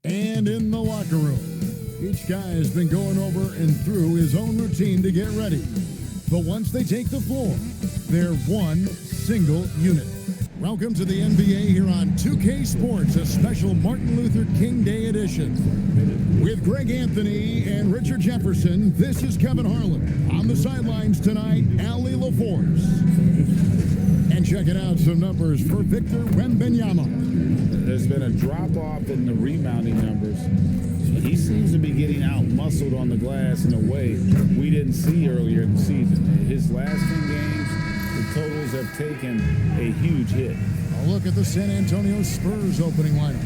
And in the locker room, each guy has been going over and through his own routine to get ready. But once they take the floor, they're one single unit. Welcome to the NBA here on 2K Sports, a special Martin Luther King Day edition. With Greg Anthony and Richard Jefferson, this is Kevin Harlan. On the sidelines tonight, Ali LaForce. And checking out some numbers for Victor Wembanyama. There's been a drop-off in the rebounding numbers. He seems to be getting out-muscled on the glass in a way we didn't see earlier in the season. His last 10 games, the totals have taken a huge hit. A look at the San Antonio Spurs opening lineup.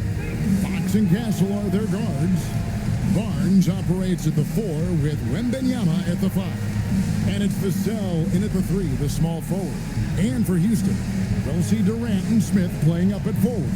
Fox and Castle are their guards. Barnes operates at the 4 with Wembanyama at the 5. And it's Vassell in at the 3, the small forward. And for Houston, they'll see Durant and Smith playing up at forward.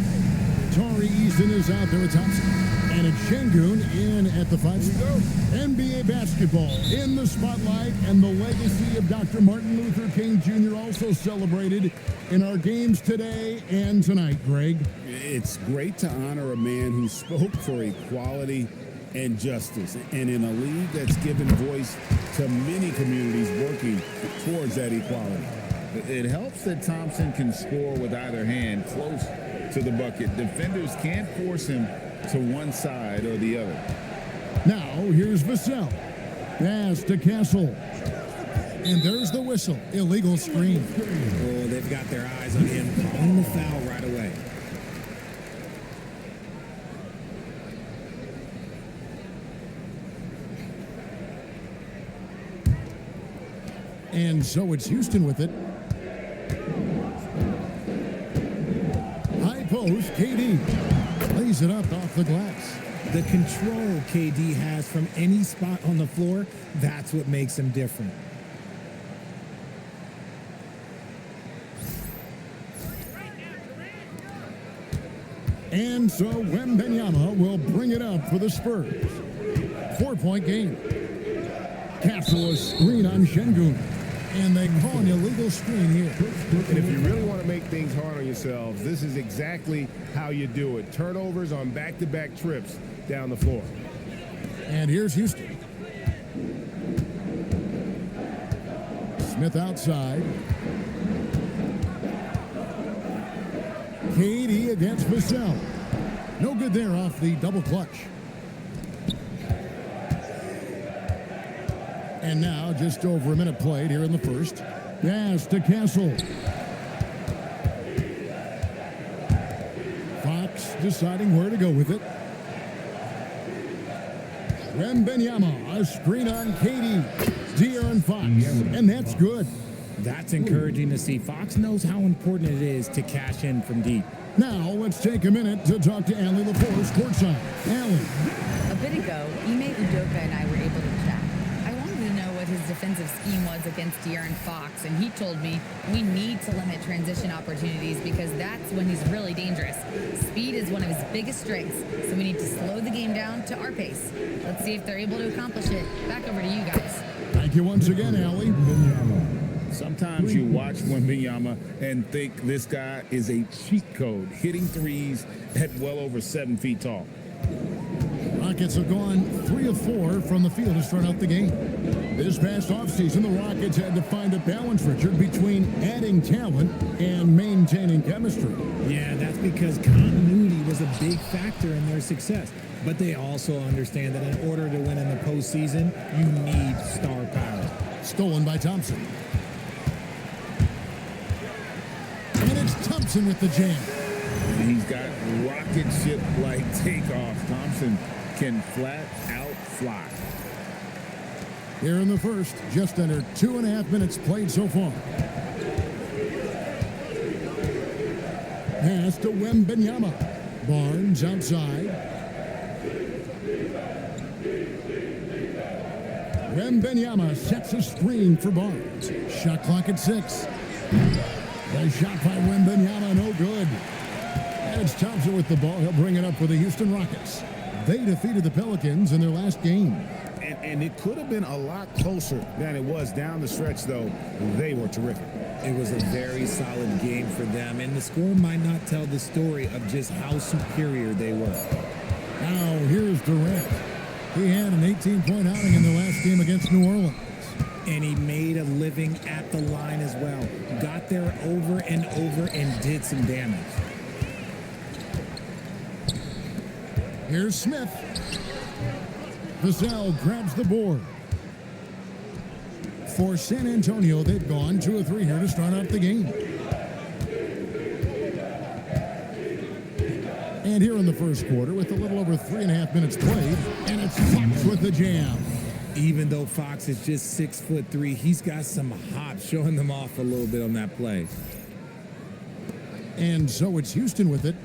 Tari Eason is out there at Thompson. And it's Şengün in at the 5 spot. NBA basketball in the spotlight, and the legacy of Dr. Martin Luther King Jr. also celebrated in our games today and tonight, Greg. It's great to honor a man who spoke for equality and justice, and in a league that's given voice to many communities working towards that equality. It helps that Thompson can score with either hand close to the bucket. Defenders can't force him to one side or the other. Now, here's Vassell. Pass to Castle. And there's the whistle. Illegal screen. Oh, they've got their eyes on him, calling the foul right away. And so it's Houston with it. High post, KD. Lays it up off the glass. The control KD has from any spot on the floor, that's what makes him different. And so Wembanyama will bring it up for the Spurs. 4-point game. Castle a screen on Şengün. And they call an illegal screen here. And if you really want to make things hard on yourselves, this is exactly how you do it. Turnovers on back-to-back trips down the floor. And here's Houston. Smith outside. KD against Vassell. No good there off the double clutch. And now, just over a minute played here in the first. Pass to Castle. Fox deciding where to go with it. Wembanyama, a screen on KD. De'Aaron Fox, and that's good. That's encouraging to see. Fox knows how important it is to cash in from deep. Now, let's take a minute to talk to Ali LaForce courtside. Ali. A bit ago, Ime Udoka and I were able to chat. His defensive scheme was against De'Aaron Fox, and he told me we need to limit transition opportunities because that's when he's really dangerous. Speed is one of his biggest strengths, so we need to slow the game down to our pace. Let's see if they're able to accomplish it. Back over to you guys. Thank you once again, Ali. Sometimes you watch Wembanyama and think this guy is a cheat code, hitting threes at well over 7 feet tall. Rockets have gone 3 of 4 from the field to start out the game. This past offseason, the Rockets had to find a balance, Richard, between adding talent and maintaining chemistry. Yeah, that's because continuity was a big factor in their success. But they also understand that in order to win in the postseason, you need star power. Stolen by Thompson. And it's Thompson with the jam. He's got rocket ship-like takeoff. Thompson can flat out fly. Here in the first, just under 2.5 minutes played so far. Pass to Wembanyama. Barnes outside. Wembanyama sets a screen for Barnes. Shot clock at 6. The shot by Wembanyama, no good. And it's Thompson with the ball. He'll bring it up for the Houston Rockets. They defeated the Pelicans in their last game. And it could have been a lot closer than it was down the stretch, though. They were terrific. It was a very solid game for them, and the score might not tell the story of just how superior they were. Now here's Durant. He had an 18-point outing in the last game against New Orleans. And he made a living at the line as well. Got there over and over and did some damage. Here's Smith. Vassell grabs the board. For San Antonio, they've gone 2 of 3 here to start out the game. And here in the first quarter, with a little over 3.5 minutes played, and it's Fox with the jam. Even though Fox is just 6'3", he's got some hops, showing them off a little bit on that play. And so it's Houston with it.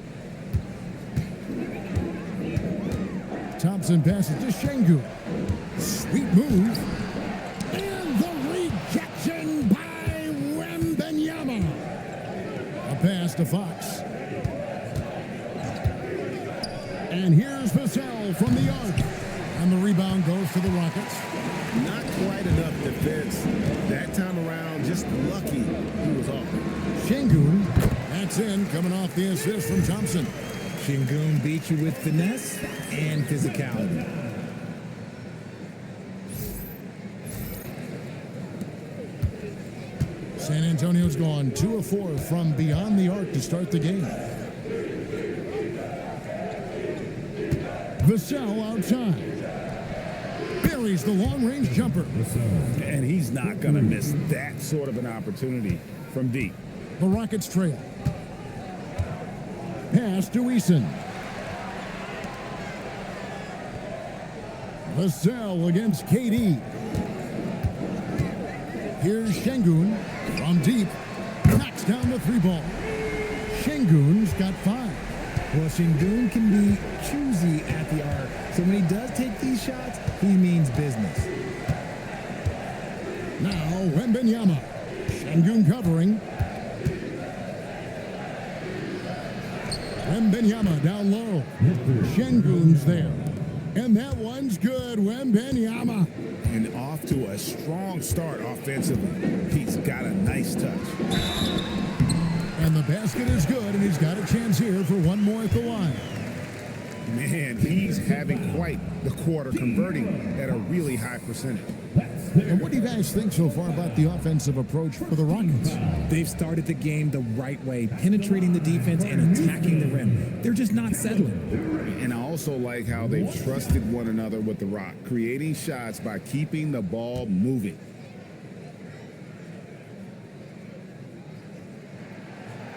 Thompson passes to Şengün. Sweet move. And the rejection by Wembanyama. A pass to Fox. And here's Vassell from the arc. And the rebound goes to the Rockets. Not quite enough defense. That time around, just lucky he was off. Şengün, that's in, coming off the assist from Thompson. Şengün beat you with finesse and physicality. San Antonio's gone 2 of 4 from beyond the arc to start the game. Vassell outside. Buries the long-range jumper. And he's not going to miss that sort of an opportunity from deep. The Rockets trail. Pass to Eason. Vassell against KD. Here's Şengün from deep. Knocks down the 3-ball. Şengün's got 5. Well, Şengün can be choosy at the arc, so when he does take these shots, he means business. Now Wembanyama. Şengün covering. Wembanyama down low. Şengün's there. And that one's good. Wembanyama. And off to a strong start offensively. He's got a nice touch. And the basket is good, and he's got a chance here for one more at the line. Man, he's having quite the quarter, converting at a really high percentage. And what do you guys think so far about the offensive approach for the Rockets? They've started the game the right way, penetrating the defense and attacking the rim. They're just not settling. And I also like how they've trusted one another with the rock, creating shots by keeping the ball moving.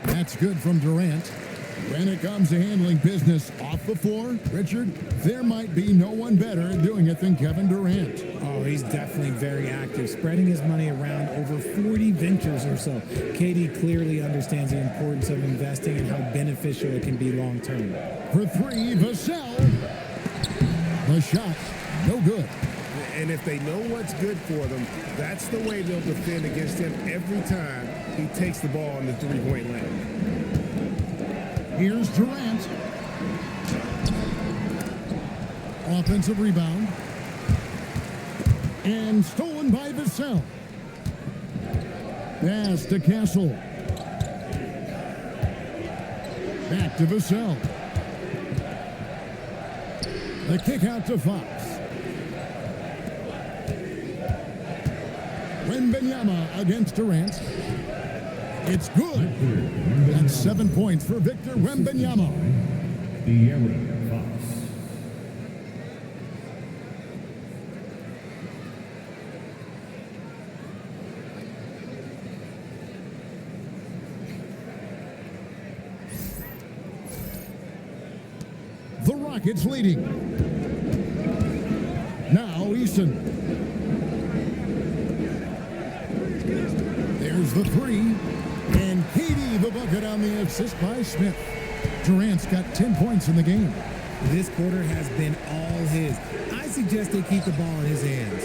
That's good from Durant. When it comes to handling business off the floor, Richard, there might be no one better at doing it than Kevin Durant. Oh, he's definitely very active, spreading his money around over 40 ventures or so. KD clearly understands the importance of investing and how beneficial it can be long term. For 3, Vassell. The shot, no good. And if they know what's good for them, that's the way they'll defend against him every time he takes the ball in the 3-point lane. Here's Durant. Offensive rebound. And stolen by Vassell. Pass to Castle. Back to Vassell. The kick out to Fox. Wembanyama against Durant. It's good. That's 7 points for Victor Wembanyama. The Rockets leading. Now Eason. There's the 3. And KD the bucket on the assist by Smith. Durant's got 10 points in the game. This quarter has been all his. I suggest they keep the ball in his hands.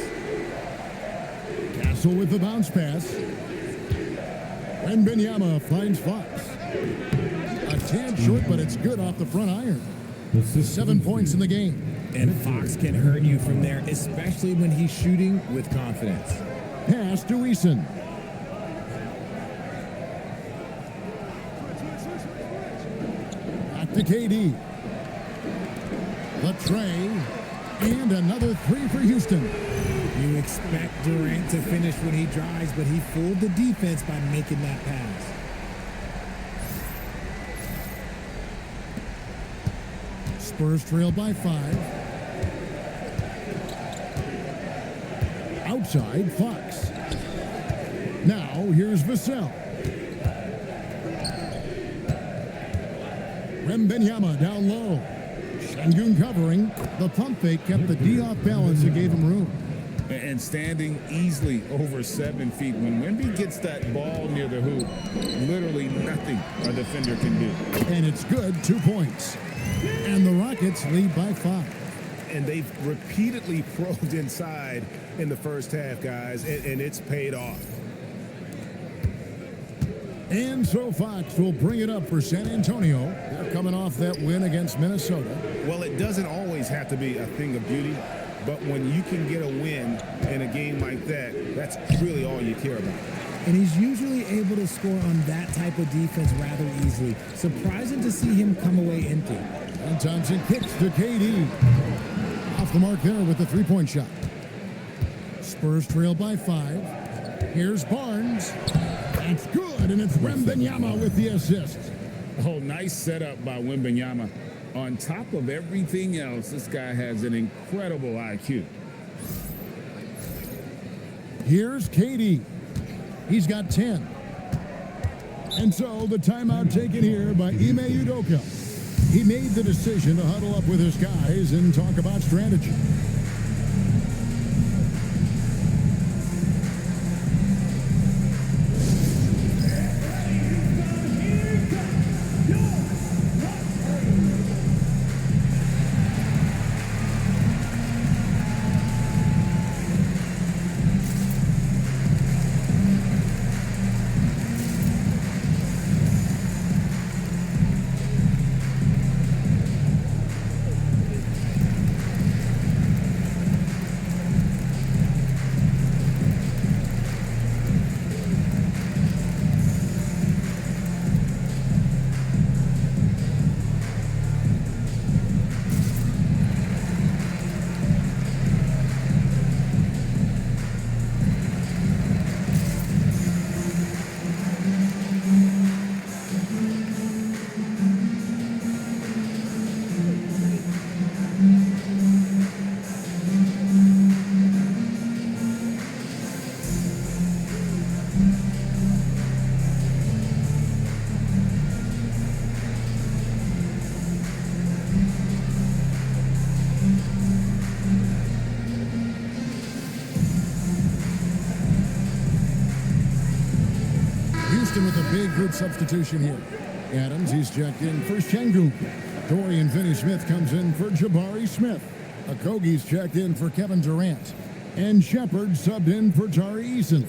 Castle with the bounce pass. Wembanyama finds Fox. A tad short, but it's good off the front iron. 7 points in the game. And Fox can hurt you from there, especially when he's shooting with confidence. Pass to Eason. Back to KD. The tray. And another three for Houston. You expect Durant to finish when he drives, but he fooled the defense by making that pass. Spurs trail by 5. Outside, Fox. Now, here's Vassell. Wembanyama down low. Şengün covering. The pump fake kept the D off balance and gave him room. And standing easily over 7 feet. When Wemby gets that ball near the hoop, literally nothing a defender can do. And it's good, 2 points. And the Rockets lead by 5. And they've repeatedly probed inside in the first half, guys, and it's paid off. And so Fox will bring it up for San Antonio. They're coming off that win against Minnesota. Well, it doesn't always have to be a thing of beauty, but when you can get a win in a game like that, that's really all you care about. And he's usually able to score on that type of defense rather easily. Surprising to see him come away empty. And Thompson kicks to KD. Off the mark there with the three-point shot. Spurs trail by 5. Here's Barnes. That's good, and it's Wembanyama with the assist. Oh, nice setup by Wembanyama. On top of everything else, this guy has an incredible IQ. Here's KD. He's got 10. And so the timeout taken here by Ime Udoka. He made the decision to huddle up with his guys and talk about strategy. With a big good substitution here. Adams, he's checked in for Şengün. Dorian Finney-Smith comes in for Jabari Smith. Okogie's checked in for Kevin Durant. And Shepard subbed in for Tari Eason.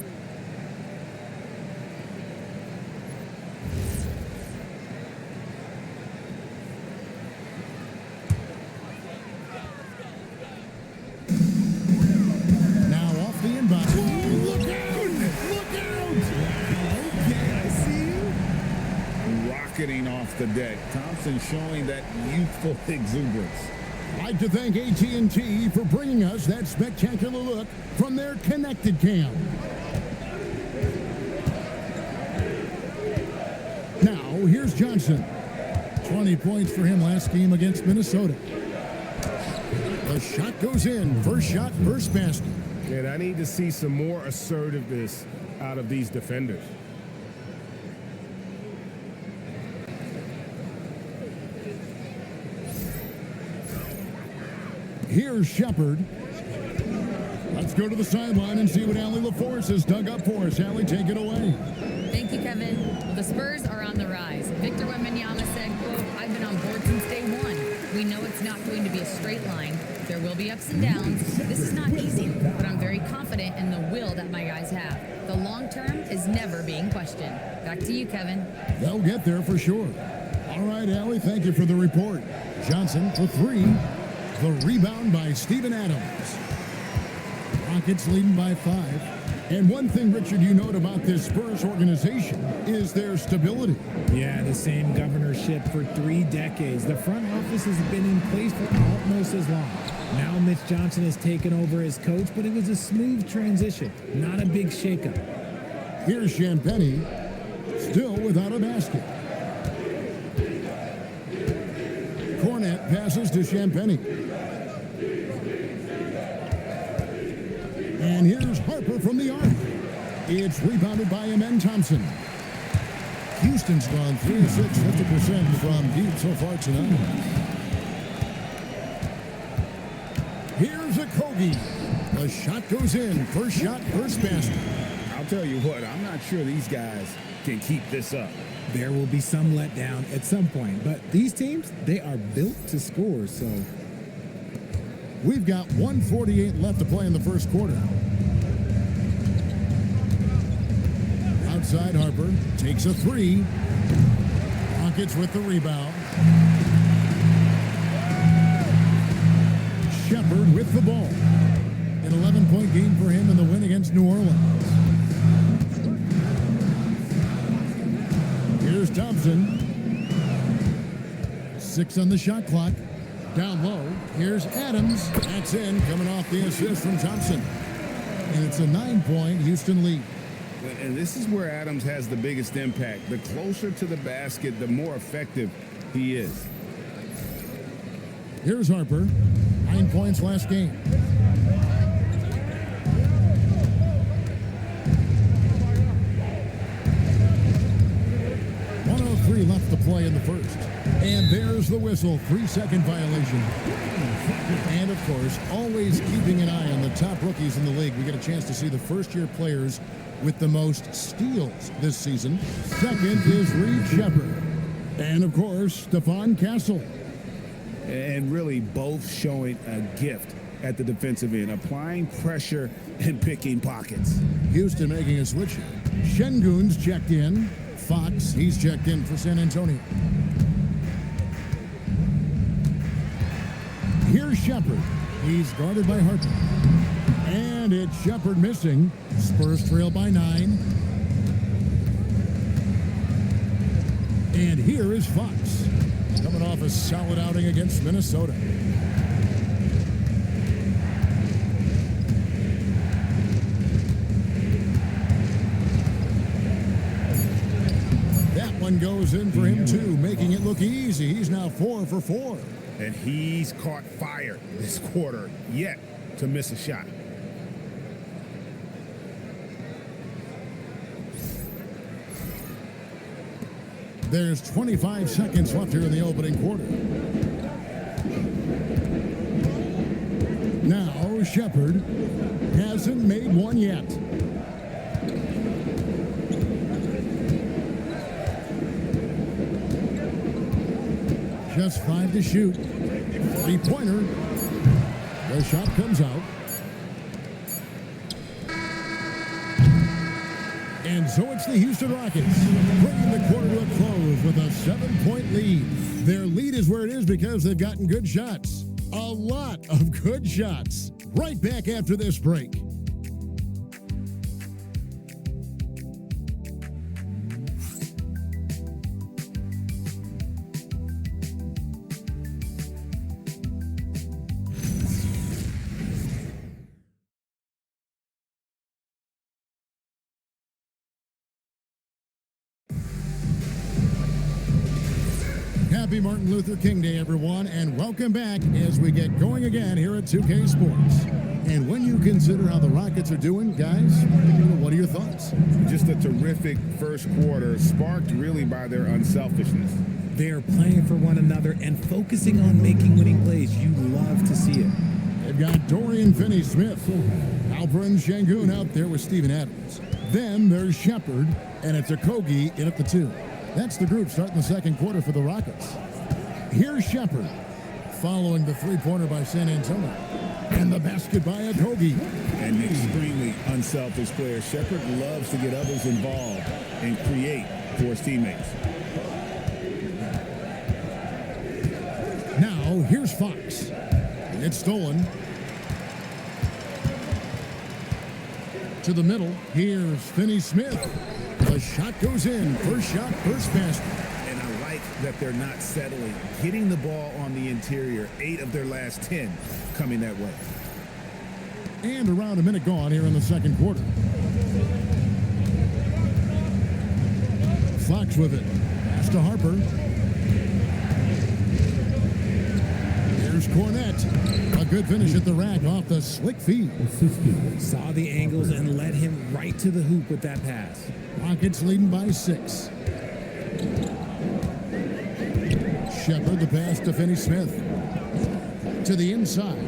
Now off the inbound. Whoa, look out! Look out! Getting off the deck. Thompson showing that youthful exuberance. I'd like to thank AT&T for bringing us that spectacular look from their connected cam. Now, here's Johnson. 20 points for him last game against Minnesota. The shot goes in. First shot, first basket. And I need to see some more assertiveness out of these defenders. Here's Shepard. Let's go to the sideline and see what Allie LaForce has dug up for us. Allie, take it away. Thank you, Kevin. Well, the Spurs are on the rise. Victor Wembanyama said, quote, "I've been on board since day one. We know it's not going to be a straight line. There will be ups and downs. This is not easy, but I'm very confident in the will that my guys have. The long term is never being questioned." Back to you, Kevin. They'll get there for sure. All right, Allie, thank you for the report. Johnson for 3. The rebound by Steven Adams. Rockets leading by 5. And one thing, Richard, you note about this Spurs organization is their stability. Yeah, the same governorship for 3 decades. The front office has been in place for almost as long. Now Mitch Johnson has taken over as coach, but it was a smooth transition, not a big shakeup. Here's Champagny, still without a basket. Cornet passes to Champagny. And here's Harper from the arc. It's rebounded by Amen Thompson. Houston's gone 3 of 6, 50% from deep so far tonight. Here's a Kogi. The shot goes in. First shot, first basket. I'll tell you what, I'm not sure these guys can keep this up. There will be some letdown at some point, but these teams, they are built to score, so... We've got 1:48 left to play in the first quarter. Outside Harper takes a 3. Rockets with the rebound. Shepard with the ball. An 11-point game for him in the win against New Orleans. Here's Thompson. 6 on the shot clock. Down low, here's Adams. That's in, coming off the assist from Thompson. And it's a 9-point Houston lead. And this is where Adams has the biggest impact. The closer to the basket, the more effective he is. Here's Harper. 9 points last game. .103 left to play in the first. And there's the whistle, 3-second violation. And of course, always keeping an eye on the top rookies in the league. We get a chance to see the first-year players with the most steals this season. Second is Reed Shepard. And of course, Stephon Castle. And really both showing a gift at the defensive end, applying pressure and picking pockets. Houston making a switch here. Şengün's checked in. Fox, he's checked in for San Antonio. Here's Shepard. He's guarded by Harper. And it's Shepard missing. Spurs trail by 9. And here is Fox, coming off a solid outing against Minnesota. That one goes in for him too, making it look easy. He's now 4 for 4. And he's caught fire this quarter, yet to miss a shot. There's 25 seconds left here in the opening quarter. Now Shepard hasn't made one yet. Just 5 to shoot. 3-pointer. The shot comes out. And so it's the Houston Rockets bringing the quarter to a close with a 7-point lead. Their lead is where it is because they've gotten good shots. A lot of good shots. Right back after this break. Happy Martin Luther King Day, everyone, and welcome back as we get going again here at 2K Sports. And when you consider how the Rockets are doing, guys, what are your thoughts? Just a terrific first quarter, sparked really by their unselfishness. They're playing for one another and focusing on making winning plays. You love to see it. They've got Dorian Finney-Smith, Alperen Şengün out there with Steven Adams. Then there's Shepard, and it's Okogie in at the 2. That's the group starting the second quarter for the Rockets. Here's Shepard, following the 3-pointer by San Antonio. And the basket by Okogie. An extremely unselfish player. Shepard loves to get others involved and create for his teammates. Now, here's Fox. It's stolen. To the middle. Here's Finney Smith. The shot goes in. First shot, first basket. And I like that they're not settling. Getting the ball on the interior, 8 of their last 10 coming that way. And around a minute gone here in the second quarter. Fox with it. Pass to Harper. Here's Cornette. A good finish at the rack off the slick feed. Saw the angles and led him right to the hoop with that pass. Rockets leading by 6. Shepard, the pass to Finney Smith. To the inside.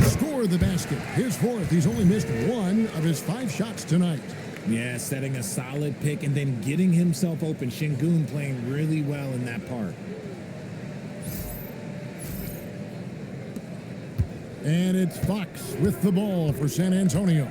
Score the basket. His 4th. He's only missed 1 of his 5 shots tonight. Yeah, setting a solid pick and then getting himself open. Şengün playing really well in that part. And it's Fox with the ball for San Antonio.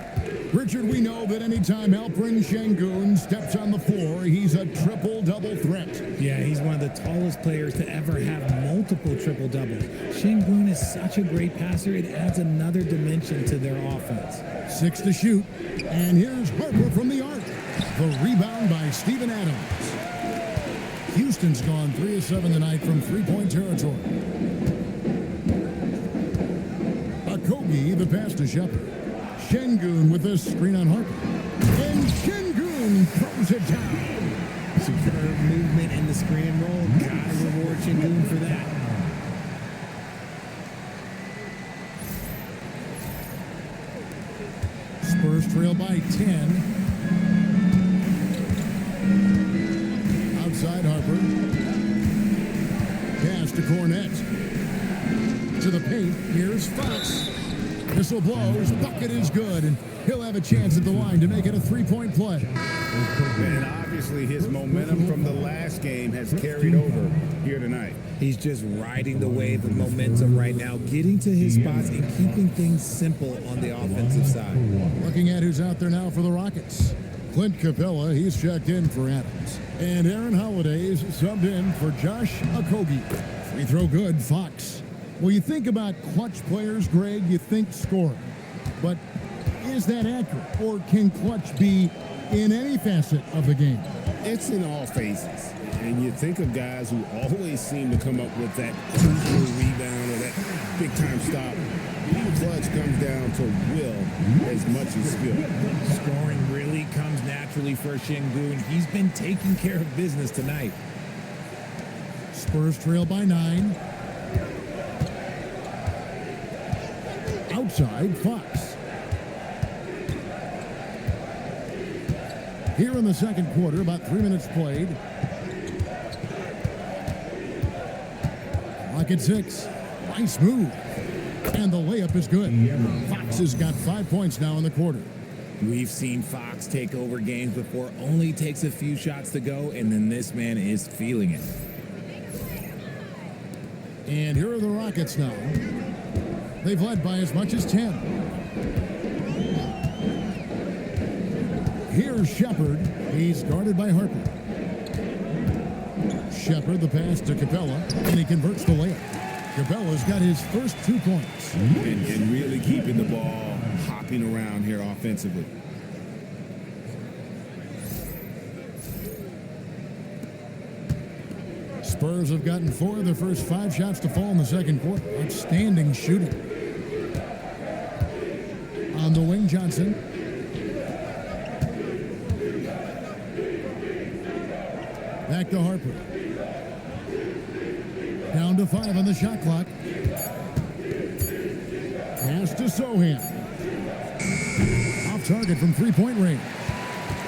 Richard, we know that anytime Alperen Şengün steps on the floor, he's a triple-double threat. Yeah, he's one of the tallest players to ever have multiple triple-doubles. Şengün is such a great passer, it adds another dimension to their offense. 6 to shoot. And here's Harper from the arc. The rebound by Steven Adams. Houston's gone 3 of 7 tonight from three-point territory. Okogie, the pass to Shepard. Şengün with the screen on Harper. And Şengün throws it down. Superb movement in the screen and roll. Gotta reward Şengün for that. Spurs trail by 10. Outside Harper. Pass to Cornette. To the paint. Here's Fox. Whistle blows. Bucket is good. And he'll have a chance at the line to make it a 3-point play. And obviously his momentum from the last game has carried over here tonight. He's just riding the wave of momentum right now, getting to his spots and keeping things simple on the offensive side. Looking at who's out there now for the Rockets. Clint Capella, he's checked in for Adams. And Aaron Holiday's subbed in for Josh Okogie. Free throw good, Fox. Well, you think about clutch players, Greg, you think scoring. But is that accurate? Or can clutch be in any facet of the game? It's in all phases. And you think of guys who always seem to come up with that crucial rebound or that big-time stop. Being clutch comes down to will as much as skill. Scoring really comes naturally for Şengün. He's been taking care of business tonight. Spurs trail by 9. Outside, Fox. Here in the second quarter, about 3 minutes played. Clock at 6. Nice move. And the layup is good. Fox has got 5 points now in the quarter. We've seen Fox take over games before, only takes a few shots to go, and then this man is feeling it. And here are the Rockets now. They've led by as much as 10. Here's Shepard. He's guarded by Harper. Shepard, the pass to Capella, and he converts the layup. Capella's got his first 2 points. And really keeping the ball hopping around here offensively. Spurs have gotten 4 of their first 5 shots to fall in the second quarter. Outstanding shooting. On the wing, Johnson. Back to Harper. Down to 5 on the shot clock. Pass to Sohan. Off target from three-point range.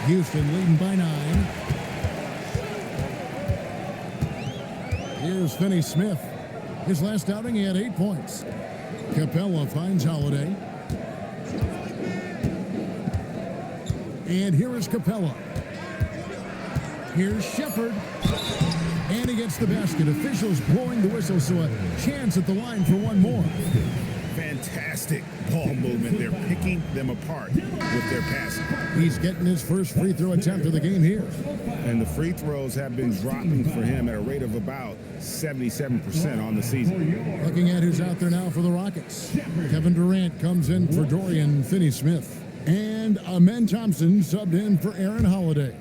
Houston leading by 9. Here's Finney Smith. His last outing, he had 8 points. Capella finds Holiday. And here is Capella. Here's Shepard. And he gets the basket. Officials blowing the whistle, so a chance at the line for one more. Fantastic ball movement. They're picking them apart with their passing. He's getting his first free throw attempt of the game here. And the free throws have been dropping for him at a rate of about 77% on the season. Looking at who's out there now for the Rockets. Kevin Durant comes in for Dorian Finney-Smith. And Amen Thompson subbed in for Aaron Holiday.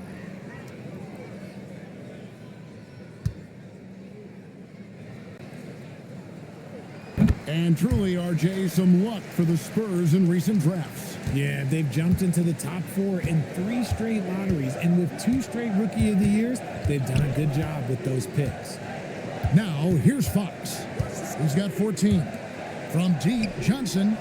And truly, RJ, some luck for the Spurs in recent drafts. Yeah, they've jumped into the top 4 in 3 straight lotteries, and with 2 straight Rookie of the Years, they've done a good job with those picks. Now, here's Fox. He's got 14. From deep, Johnson.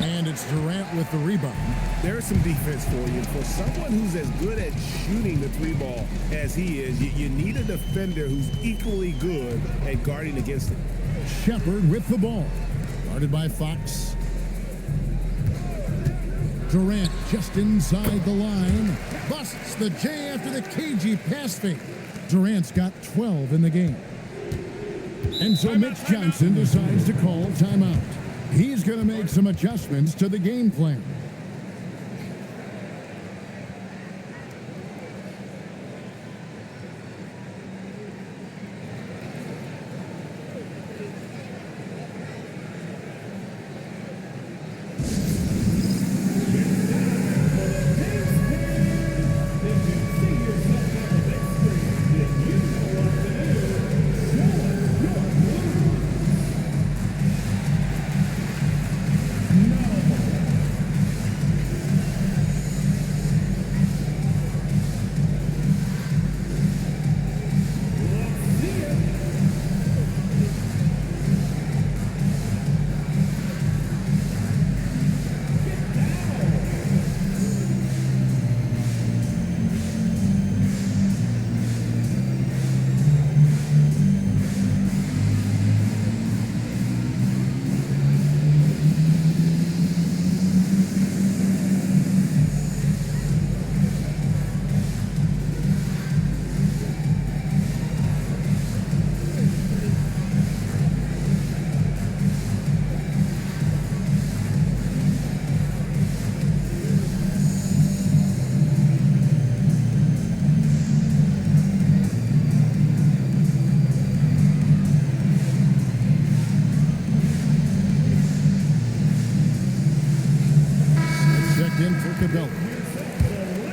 And it's Durant with the rebound. There's some defense for you. For someone who's as good at shooting the 3 ball as he is, you need a defender who's equally good at guarding against it. Shepard with the ball. Guarded by Fox. Durant just inside the line. Busts the J after the cagey pass fake. Durant's got 12 in the game. And so Mitch Johnson decides to call timeout. He's going to make some adjustments to the game plan.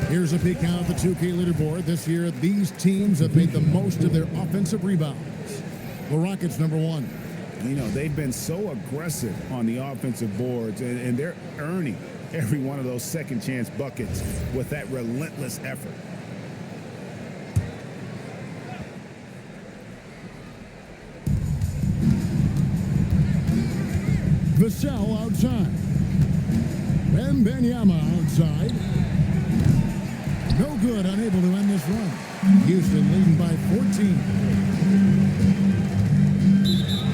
Here's a peek out at the 2K leaderboard. This year, these teams have made the most of their offensive rebounds. The Rockets, number 1. You know, they've been so aggressive on the offensive boards, and they're earning every one of those second chance buckets with that relentless effort. Vassell outside. Wembanyama outside. No good, unable to end this run. Houston leading by 14.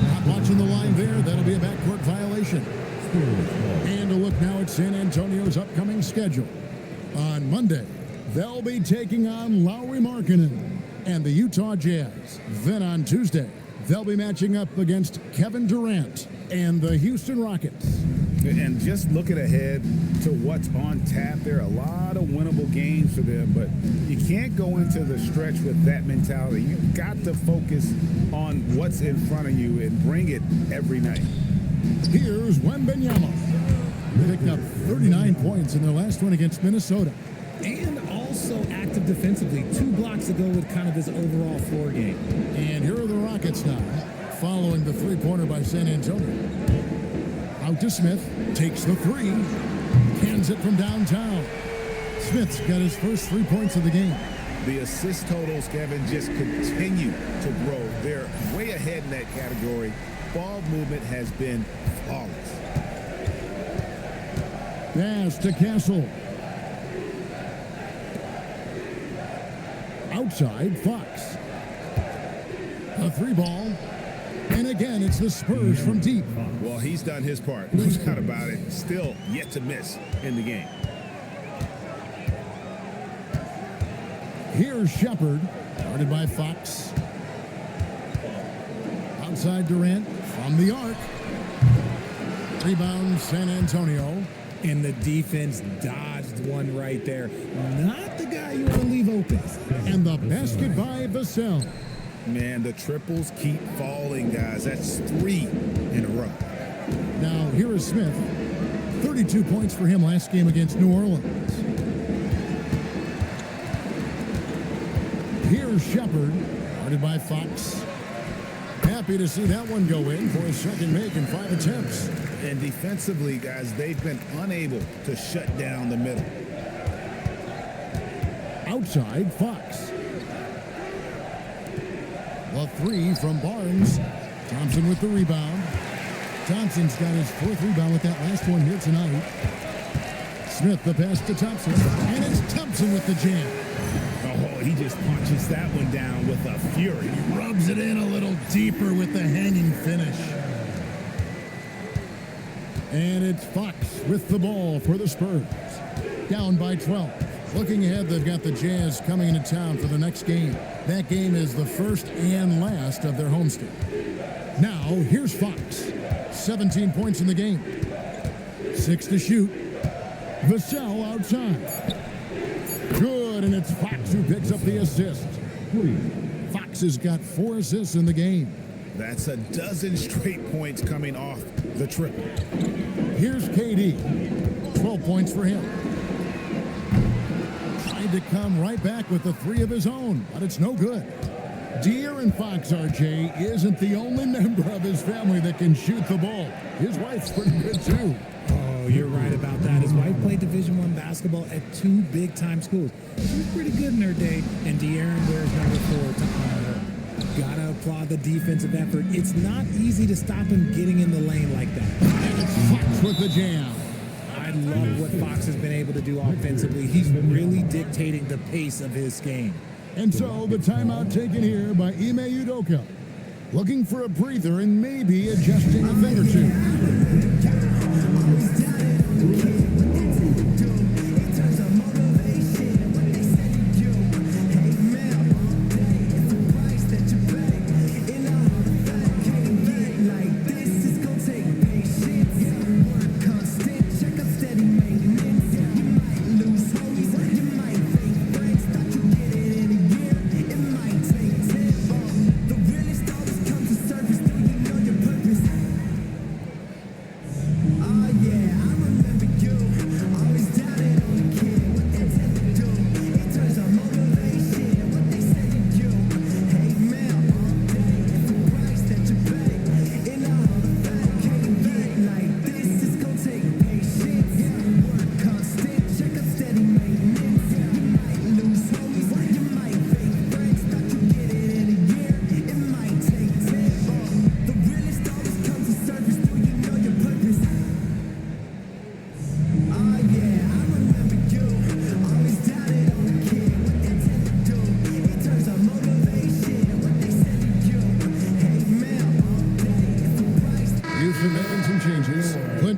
Not watching the line there. That'll be a backcourt violation. And a look now at San Antonio's upcoming schedule. On Monday, they'll be taking on Lauri Markkanen and the Utah Jazz. Then on Tuesday, they'll be matching up against Kevin Durant and the Houston Rockets. And just looking ahead to what's on tap, there are a lot of winnable games for them, but you can't go into the stretch with that mentality. You've got to focus on what's in front of you and bring it every night. Here's Wembanyama. They picked up 39 points in their last one against Minnesota. And also active defensively. 2 blocks ago with kind of his overall floor game. And here are the Rockets now, following the three-pointer by San Antonio. Out to Smith, takes the 3, cans it from downtown. Smith's got his first 3 points of the game. The assist totals, Kevin, just continue to grow. They're way ahead in that category. Ball movement has been flawless. Pass to Castle. Outside, Fox. A 3-ball. And again, it's the Spurs from deep. Well, he's done his part. No doubt about it. Still yet to miss in the game. Here's Shepard, guarded by Fox. Outside Durant from the arc. Rebound San Antonio. And the defense dodged one right there. Not the guy you want to leave open. And the basket by Vassell. Man, the triples keep falling, guys. That's 3 in a row. Now, here is Smith. 32 points for him last game against New Orleans. Here's Shepard, guarded by Fox. Happy to see that one go in for his second make in 5 attempts. And defensively, guys, they've been unable to shut down the middle. Outside, Fox. The three from Barnes. Thompson with the rebound. Thompson's got his 4th rebound with that last one here tonight. Smith the pass to Thompson. And it's Thompson with the jam. Oh, he just punches that one down with a fury. He rubs it in a little deeper with the hanging finish. And it's Fox with the ball for the Spurs. Down by 12. Looking ahead, they've got the Jazz coming into town for the next game. That game is the first and last of their homestand. Now, here's Fox. 17 points in the game. 6 to shoot. Vassell outside. Good, and it's Fox who picks up the assist. Fox has got 4 assists in the game. That's a dozen straight points coming off the triple. Here's KD. 12 points for him. Tried to come right back with the 3 of his own, but it's no good. De'Aaron Fox, RJ, isn't the only member of his family that can shoot the ball. His wife's pretty good, too. Oh, you're right about that. His wife played Division I basketball at 2 big-time schools. She was pretty good in her day, and De'Aaron wears number 4 to honor her. Gotta applaud the defensive effort. It's not easy to stop him getting in the lane like that. And it's Fox with the jam. I love what Fox has been able to do offensively. He's really dictating the pace of his game. And so the timeout taken here by Ime Udoka. Looking for a breather and maybe adjusting a thing or two.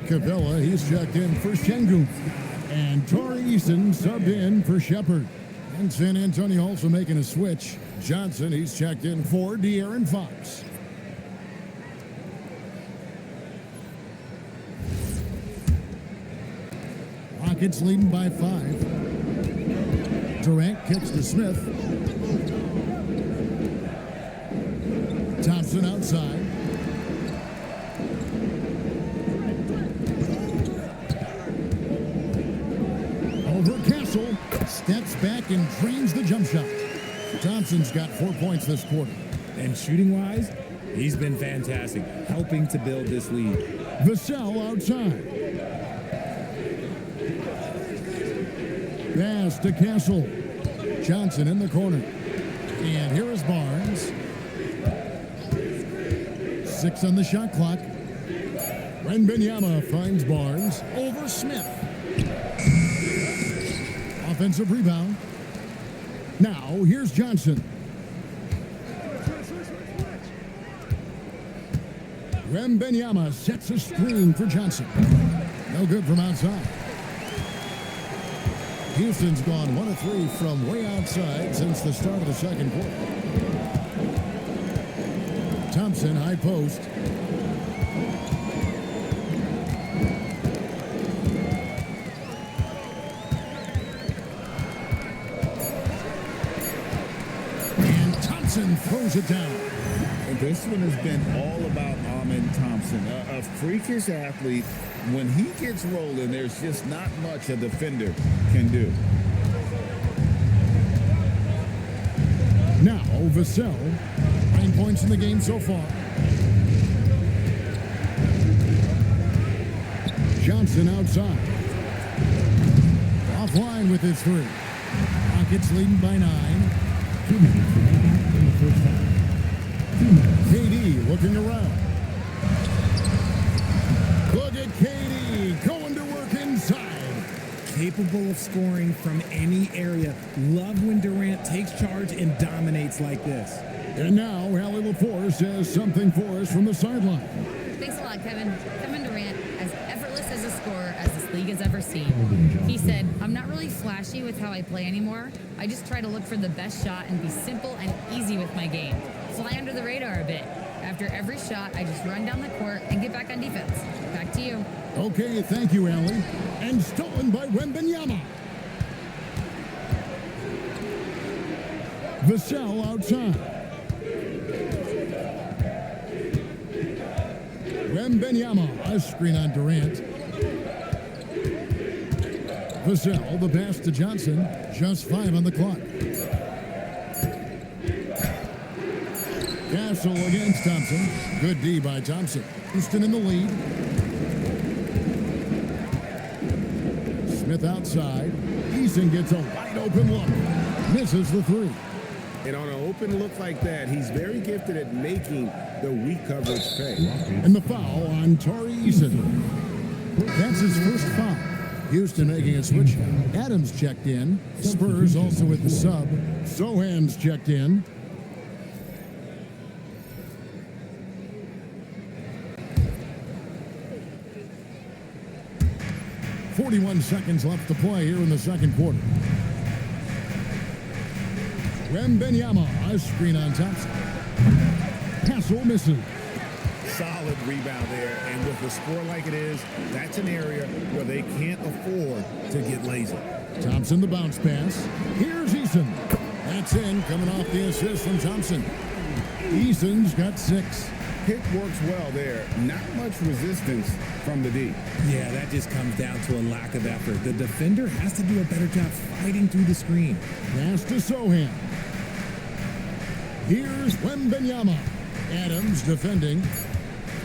Capella, he's checked in for Şengün. And Torrey Eason subbed in for Shepard. And San Antonio also making a switch. Johnson, he's checked in for De'Aaron Fox. Rockets leading by 5. Durant kicks to Smith. Thompson outside. Steps back and drains the jump shot. Thompson's got 4 points this quarter. And shooting-wise, he's been fantastic, helping to build this lead. Vassell outside. Pass to Castle. Johnson in the corner. And here is Barnes. 6 on the shot clock. Wembanyama finds Barnes over Smith. Offensive rebound. Now, here's Johnson. Wembanyama sets a screen for Johnson. No good from outside. Houston's gone 1 of 3 from way outside since the start of the second quarter. Thompson, high post. Throws it down. And this one has been all about Amen Thompson, a freakish athlete When he gets rolling, there's just not much a defender can do. Now, Vassell, 9 points in the game so far. Johnson outside. Offline with his three. Rockets leading by 9. 2 minutes remaining in the first half. 2 minutes. KD looking around. Look at KD going to work inside. Capable of scoring from any area. Love when Durant takes charge and dominates like this. And now, Allie LaForce says something for us from the sideline. Thanks a lot, Kevin. Kevin Durant, as effortless as a scorer as this league has ever seen. He said, "I'm not really flashy with how I play anymore. I just try to look for the best shot and be simple and easy with my game. Fly under the radar a bit. After every shot, I just run down the court and get back on defense." Back to you. Okay, thank you, Allie. And stolen by Wembanyama. Vassell outside. Wembanyama, a screen on Durant. Vassell, the pass to Johnson. Just 5 on the clock. Castle against Thompson. Good D by Thompson. Houston in the lead. Smith outside. Eason gets a wide open look. Misses the three. And on an open look like that, he's very gifted at making the weak coverage pay. And the foul on Tari Eason. That's his first foul. Houston making a switch. Adams checked in. Spurs also with the sub. Sohan's checked in. .41 seconds left to play here in the second quarter. Wembanyama, a screen on Thompson. Castle misses. Solid rebound there, and with a score like it is, that's an area where they can't afford to get lazy. Thompson the bounce pass. Here's Eason. That's in, coming off the assist from Thompson. Eason's got 6. Pick works well there. Not much resistance from the D. Yeah, that just comes down to a lack of effort. The defender has to do a better job fighting through the screen. Pass to Sohan. Here's Wembanyama. Adams defending.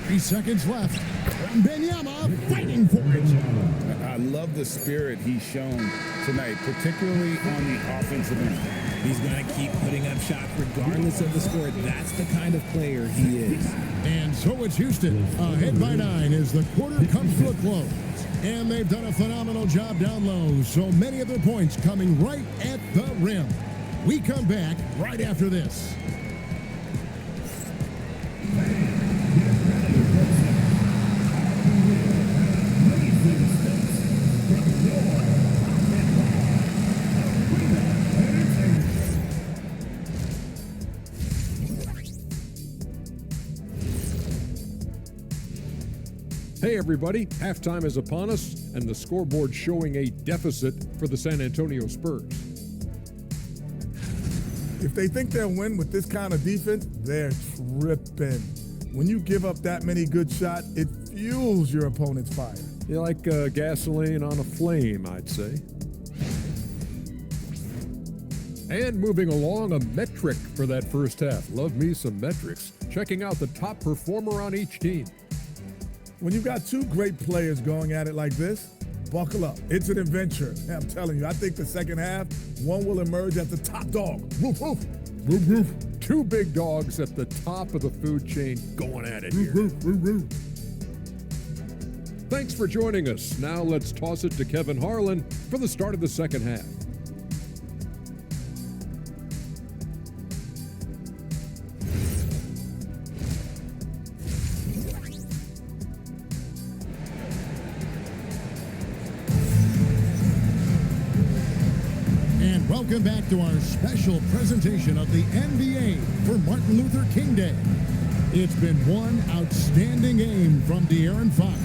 3 seconds left. Wembanyama fighting for it. I love the spirit he's shown tonight, particularly on the offensive end. He's going to keep putting up shots regardless of the score. That's the kind of player he is. And so it's Houston. Ahead by 9 as the quarter comes to a close. And they've done a phenomenal job down low. So many of their points coming right at the rim. We come back right after this. Hey everybody, halftime is upon us and the scoreboard showing a deficit for the San Antonio Spurs. If they think they'll win with this kind of defense, they're tripping. When you give up that many good shots, it fuels your opponent's fire. You like gasoline on a flame, I'd say. And moving along, a metric for that first half. Love me some metrics. Checking out the top performer on each team. When you've got 2 great players going at it like this, buckle up. It's an adventure. I'm telling you, I think the second half, one will emerge as the top dog. Woof, woof. Woof, woof. 2 big dogs at the top of the food chain going at it here. Woof, woof, woof. Thanks for joining us. Now let's toss it to Kevin Harlan for the start of the second half. Welcome back to our special presentation of the NBA for Martin Luther King Day. It's been one outstanding game from De'Aaron Fox.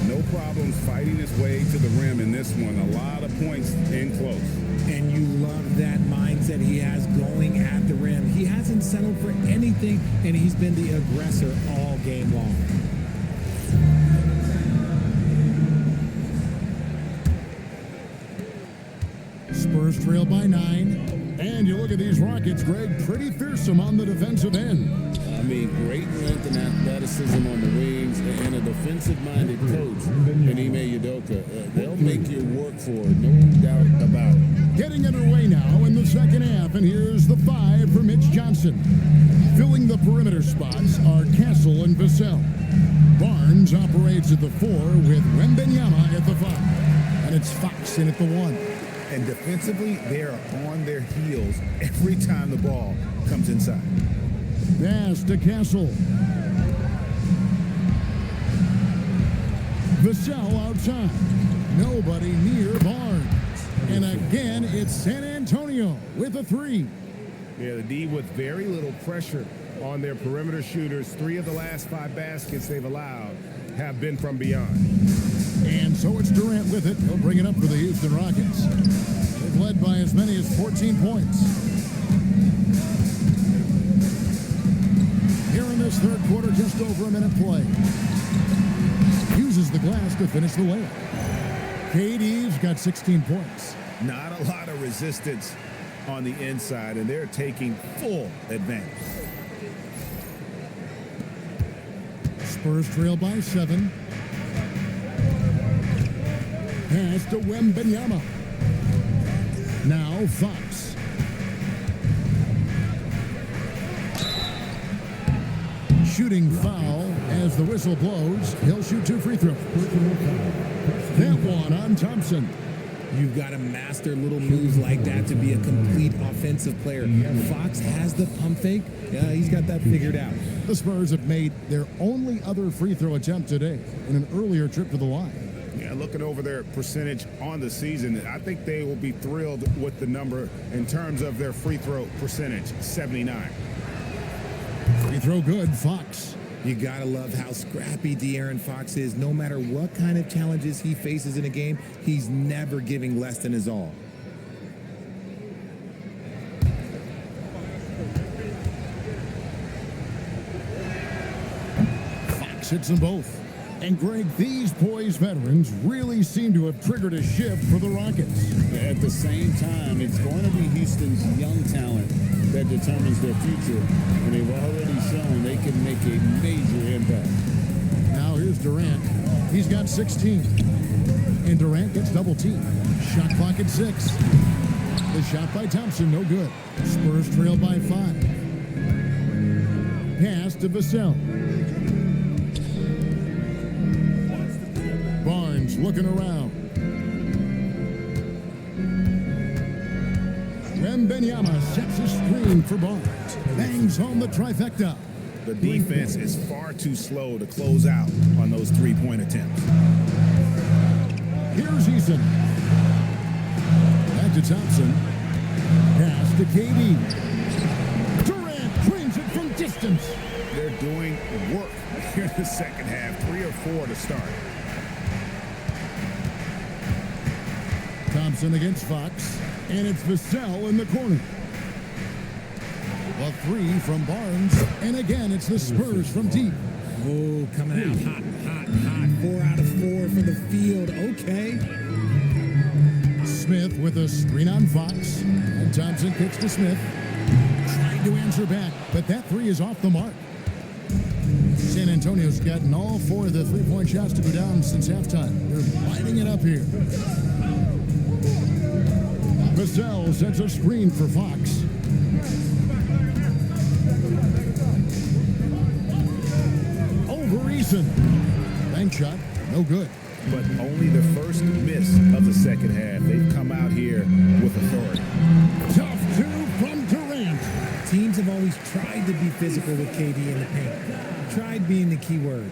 No problems fighting his way to the rim in this one. A lot of points in close. And you love that mindset he has going at the rim. He hasn't settled for anything, and he's been the aggressor all game long. Spurs trail by 9. And you look at these Rockets, Greg, pretty fearsome on the defensive end. I mean, great length and athleticism on the wings, and a defensive-minded coach in Ime Udoka. They'll make you work for it, no doubt about it. Getting underway now in the second half, and here's the 5 for Mitch Johnson. Filling the perimeter spots are Castle and Vassell. Barnes operates at the 4 with Wembenyama at the 5. And it's Fox in at the 1. And defensively, they are on their heels every time the ball comes inside. Pass to Castle. Vassell outside. Nobody near Barnes. And again, it's San Antonio with a 3. Yeah, the D with very little pressure on their perimeter shooters. 3 of the last 5 baskets they've allowed have been from beyond. And so it's Durant with it. He'll bring it up for the Houston Rockets. They've led by as many as 14 points. Here in this third quarter, just over a minute play. Uses the glass to finish the layup. KD's got 16 points. Not a lot of resistance on the inside, and they're taking full advantage. Spurs trail by 7. Pass to Wembenyama. Now Fox. Shooting foul as the whistle blows. He'll shoot 2 free throws. That one on Thompson. You've got to master little moves like that to be a complete offensive player. Fox has the pump fake. He's got that figured out. The Spurs have made their only other free throw attempt today in an earlier trip to the line. Yeah, looking over their percentage on the season, I think they will be thrilled with the number in terms of their free throw percentage, 79. Free throw good, Fox. You gotta love how scrappy De'Aaron Fox is. No matter what kind of challenges he faces in a game, he's never giving less than his all. Fox hits them both. And Greg, these poised veterans really seem to have triggered a shift for the Rockets. At the same time, it's going to be Houston's young talent that determines their future, and they've already shown they can make a major impact. Now here's Durant. He's got 16. And Durant gets double teamed. Shot clock at 6. The shot by Thompson, no good. Spurs trail by 5. Pass to Vassell. Barnes looking around. Wembenyama sets a screen for Barnes. Bangs home the trifecta. The defense is far too slow to close out on those 3-point attempts. Here's Eason. Back to Thompson. Pass to KD. Durant drains it from distance. They're doing work here in the second half, 3 or 4 to start. Thompson against Fox, and it's Vassell in the corner. A 3 from Barnes, and again it's the Spurs from deep. Oh, coming out hot, hot, hot. 4 out of 4 for the field. Okay. Smith with a screen on Fox, and Thompson kicks to Smith. Trying to answer back, but that 3 is off the mark. San Antonio's gotten all 4 of the 3-point shots to go down since halftime. They're lighting it up here. Vassell sets a screen for Fox. Over Eason. Bank shot, no good. But only the first miss of the second half. They've come out here with authority. Tough 2 from Durant. Teams have always tried to be physical with KD in the paint. Tried being the key word.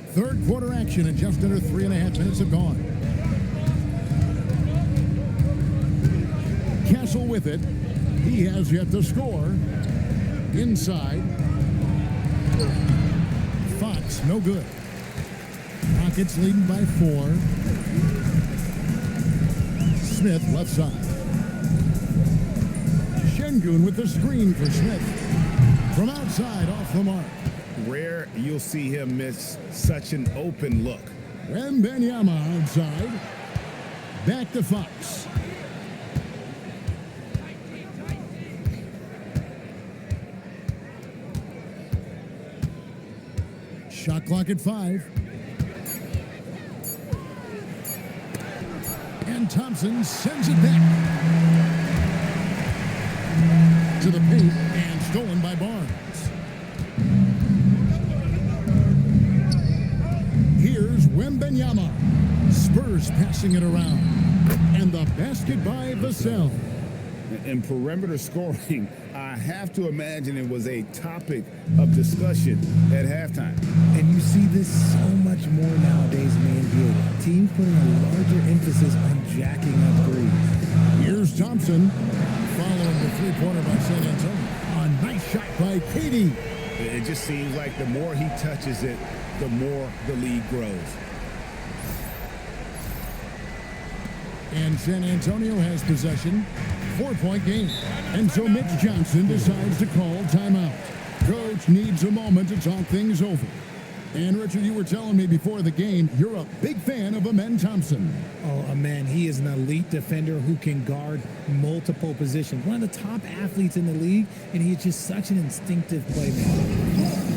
Third quarter action, and just under 3.5 minutes have gone. Castle with it. He has yet to score. Inside. Fox, no good. Rockets leading by 4. Smith, left side. Şengün with the screen for Smith. From outside, off the mark. Rare you'll see him miss such an open look. Wembenyama outside. Back to Fox. Shot clock at 5. And Thompson sends it back to the paint and stolen by Barnes. Here's Wembenyama. Spurs passing it around. And the basket by Vassell. In perimeter scoring, I have to imagine it was a topic of discussion at halftime. And you see this so much more nowadays in the NBA. Teams putting a larger emphasis on jacking up threes. Here's Thompson following the three-pointer by San Antonio. A nice shot by KD. It just seems like the more he touches it, the more the league grows. And San Antonio has possession. 4-point game. And so Mitch Johnson decides to call timeout. Coach needs a moment to talk things over. And Richard, you were telling me before the game, you're a big fan of Amen Thompson. Oh, Amen, he is an elite defender who can guard multiple positions. One of the top athletes in the league, and he's just such an instinctive playmaker.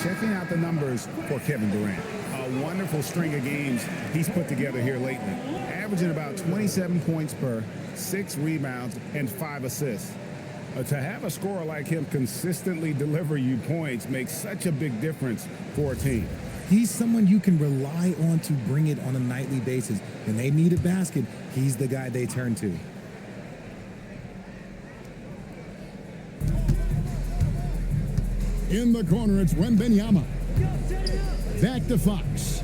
Checking out the numbers for Kevin Durant. A wonderful string of games he's put together here lately. Averaging about 27 points per, 6 rebounds, and 5 assists. To have a scorer like him consistently deliver you points makes such a big difference for a team. He's someone you can rely on to bring it on a nightly basis. When they need a basket, he's the guy they turn to. In the corner, it's Wembenyama. Back to Fox.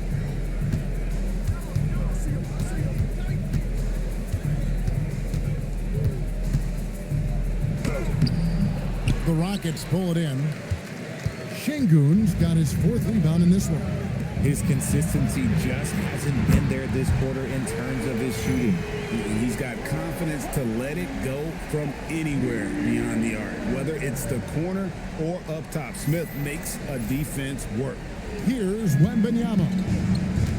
The Rockets pull it in. Şengün's got his 4th rebound in this one. His consistency just hasn't been there this quarter in terms of his shooting. He's got confidence to let it go from anywhere beyond the arc, whether it's the corner or up top. Smith makes a defense work. Here's Wembenyama.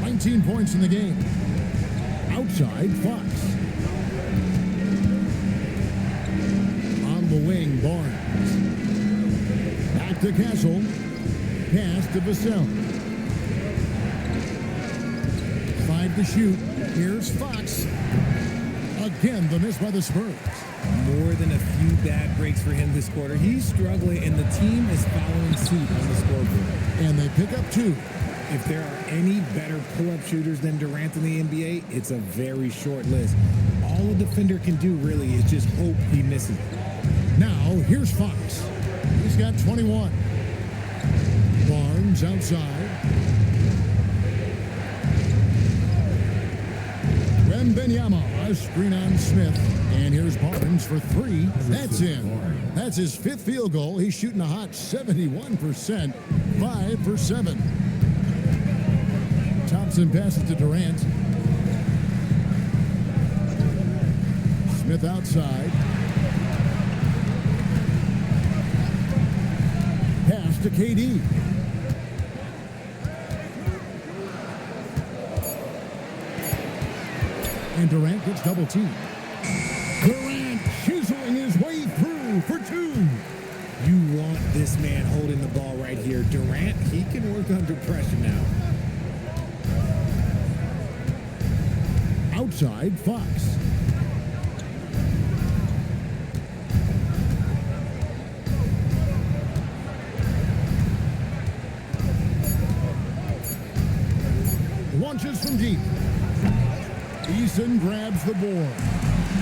19 points in the game. Outside, Fox. On the wing, Barnes. Back to Castle. Pass to Vassell. 5 to shoot. Here's Fox. Again, the miss by the Spurs. More than a few bad breaks for him this quarter. He's struggling, and the team is following suit on the scoreboard. And they pick up 2. If there are any better pull-up shooters than Durant in the NBA, it's a very short list. All a defender can do, really, is just hope he misses. Now, here's Fox. He's got 21. Barnes outside. Wembenyama, a screen on Smith. And here's Barnes for 3. That's in. That's his 5th field goal. He's shooting a hot 71%. 5 for 7. Thompson passes to Durant. Smith outside. Pass to KD. And Durant gets double teamed. Durant chiseling his way through for two. You want this man holding the ball right here. Durant, he can work under pressure now. Outside, Fox. Launches from deep. Eason grabs the board.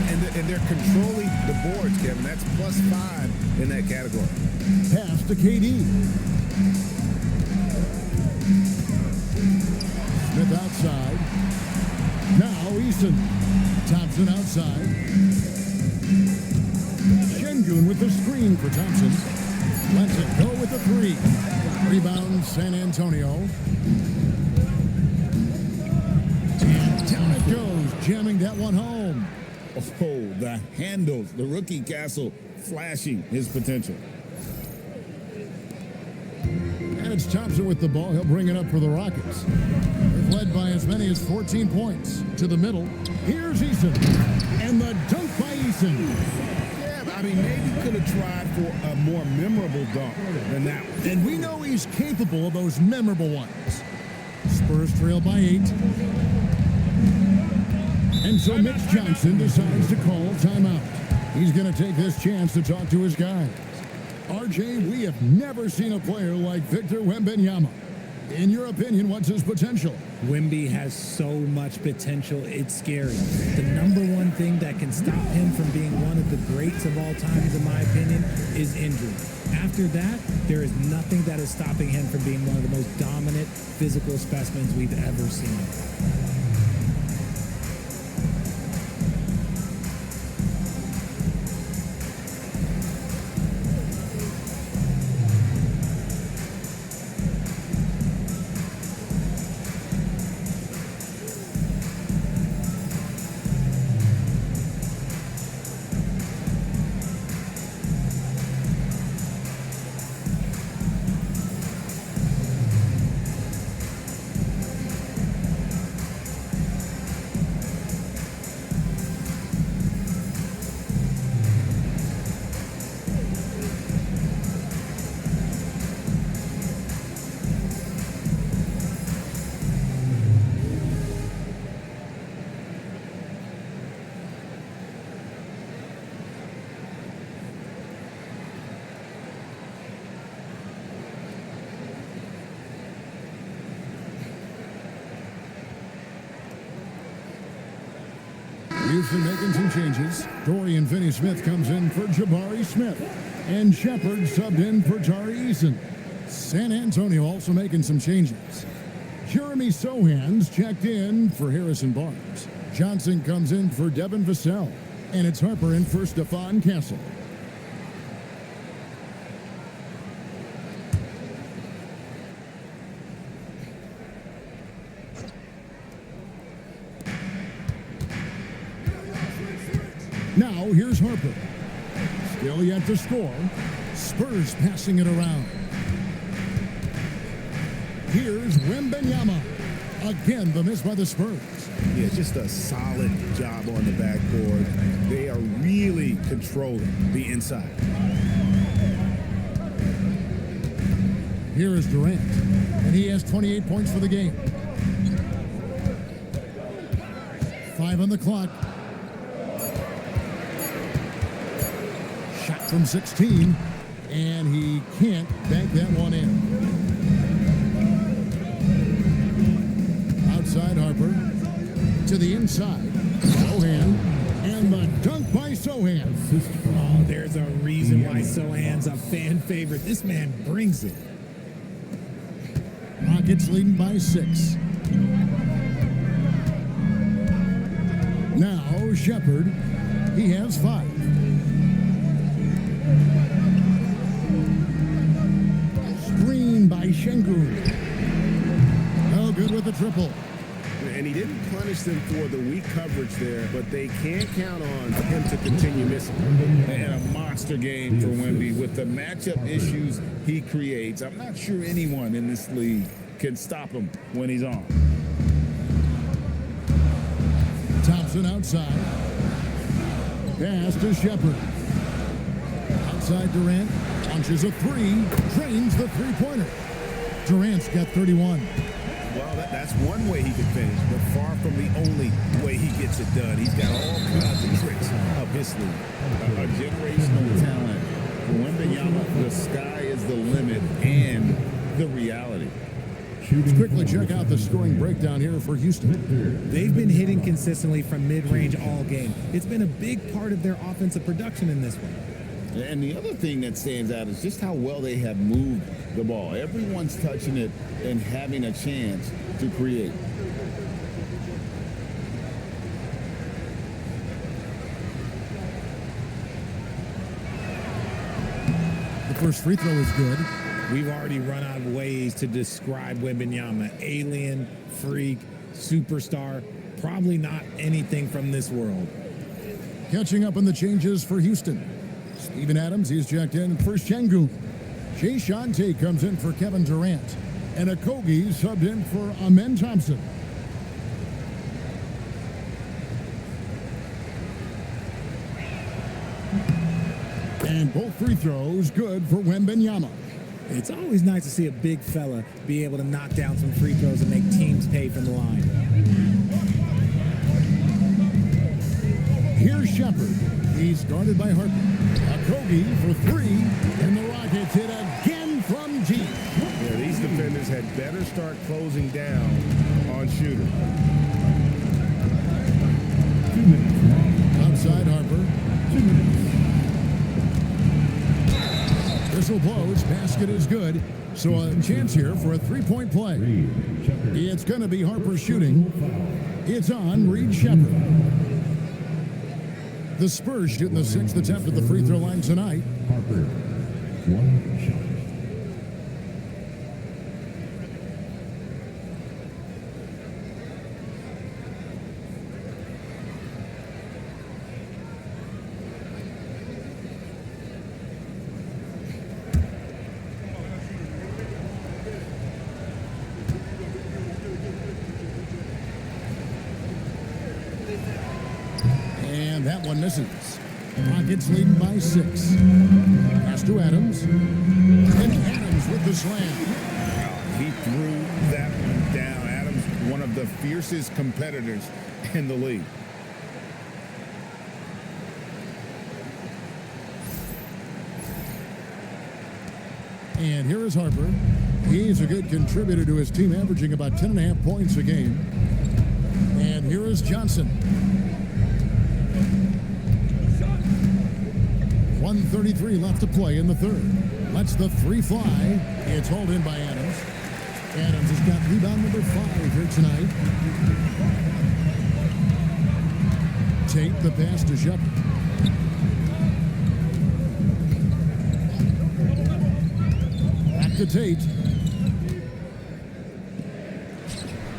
And they're controlling the boards, Kevin. That's +5 in that category. Pass to KD. Smith outside. Now Eason. Thompson outside. Şengün with the screen for Thompson. Lets it go with the three. Rebound San Antonio. And down it goes, jamming that one home. Oh, the handles, the rookie Castle flashing his potential. And it's Thompson with the ball. He'll bring it up for the Rockets. They've led by as many as 14 points. To the middle. Here's Eason. And the dunk by Eason. Yeah, I mean, maybe could have tried for a more memorable dunk than that one. And we know he's capable of those memorable ones. Spurs trail by 8. And so Mitch Johnson decides to call timeout. He's going to take this chance to talk to his guys. RJ, we have never seen a player like Victor Wembanyama. In your opinion, what's his potential? Wemby has so much potential, it's scary. The number one thing that can stop him from being one of the greats of all times, in my opinion, is injury. After that, there is nothing that is stopping him from being one of the most dominant physical specimens we've ever seen. Houston making some changes. Dorian Finney-Smith comes in for Jabari Smith. And Shepard subbed in for Tari Eason. San Antonio also making some changes. Jeremy Sohan's checked in for Harrison Barnes. Johnson comes in for Devin Vassell. And it's Harper in for Stephon Castle. Now, here's Harper. Still yet to score. Spurs passing it around. Here's Wembanyama. Again, the miss by the Spurs. Yeah, just a solid job on the backboard. They are really controlling the inside. Here is Durant, and he has 28 points for the game. 5 on the clock. Shot from 16, and he can't bank that one in. Outside Harper, to the inside, Sohan, and the dunk by Sohan. Oh, there's a reason why Sohan's a fan favorite. This man brings it. Rockets leading by 6. Now Shepard, he has 5. Screen by Şengün. No good with the triple. And he didn't punish them for the weak coverage there, but they can't count on him to continue missing. And a monster game for Wemby with the matchup issues he creates. I'm not sure anyone in this league can stop him when he's on. Thompson outside. Pass to Shepard. Outside Durant. Launches a three. Drains the three-pointer. Durant's got 31. Well, that's one way he could finish, but far from the only way he gets it done. He's got all kinds of tricks up his sleeve. A generational talent. Wembanyama, the sky is the limit and the reality. Let's quickly check out the scoring breakdown here for Houston. They've been hitting consistently from mid-range all game. It's been a big part of their offensive production in this one. And the other thing that stands out is just how well they have moved the ball. Everyone's touching it and having a chance to create. The first free throw is good. We've already run out of ways to describe Wembanyama. Alien, freak, superstar, probably not anything from this world. Catching up on the changes for Houston. Steven Adams, he's checked in for Şengün. Jay Shante comes in for Kevin Durant. And Okogie subbed in for Amen Thompson. And both free throws good for Wembanyama. It's always nice to see a big fella be able to knock down some free throws and make teams pay from the line. Here's Shepard. He's guarded by Harper. Okogie for three, and the Rockets hit again from deep. Yeah, these defenders had better start closing down on Shooter. Outside Harper. Whistle blows. Basket is good. So a chance here for a three-point play. It's going to be Harper shooting. It's on Reed Shepard. The Spurs shooting the sixth attempt at the free throw line tonight. Harper, one shot. And that one misses. Rockets leading by 6. Pass to Adams. And Adams with the slam. He threw that one down. Adams, one of the fiercest competitors in the league. And here is Harper. He's a good contributor to his team, averaging about 10.5 points a game. And here is Johnson. 1:33 left to play in the third. Lets the three fly. It's hauled in by Adams. Adams has got rebound number 5 here tonight. Tate the pass to Shepard. Back to Tate.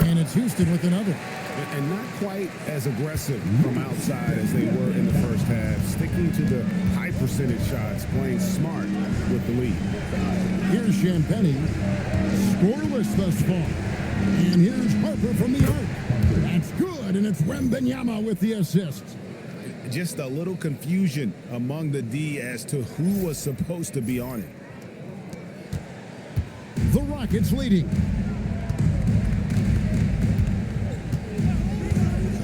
And it's Houston with another. And not quite as aggressive from outside as they were in the first half. Sticking to the high percentage shots, playing smart with the lead. Here's Champagnie. Scoreless thus far. And here's Harper from the arc. That's good, and it's Wembanyama with the assist. Just a little confusion among the D as to who was supposed to be on it. The Rockets leading.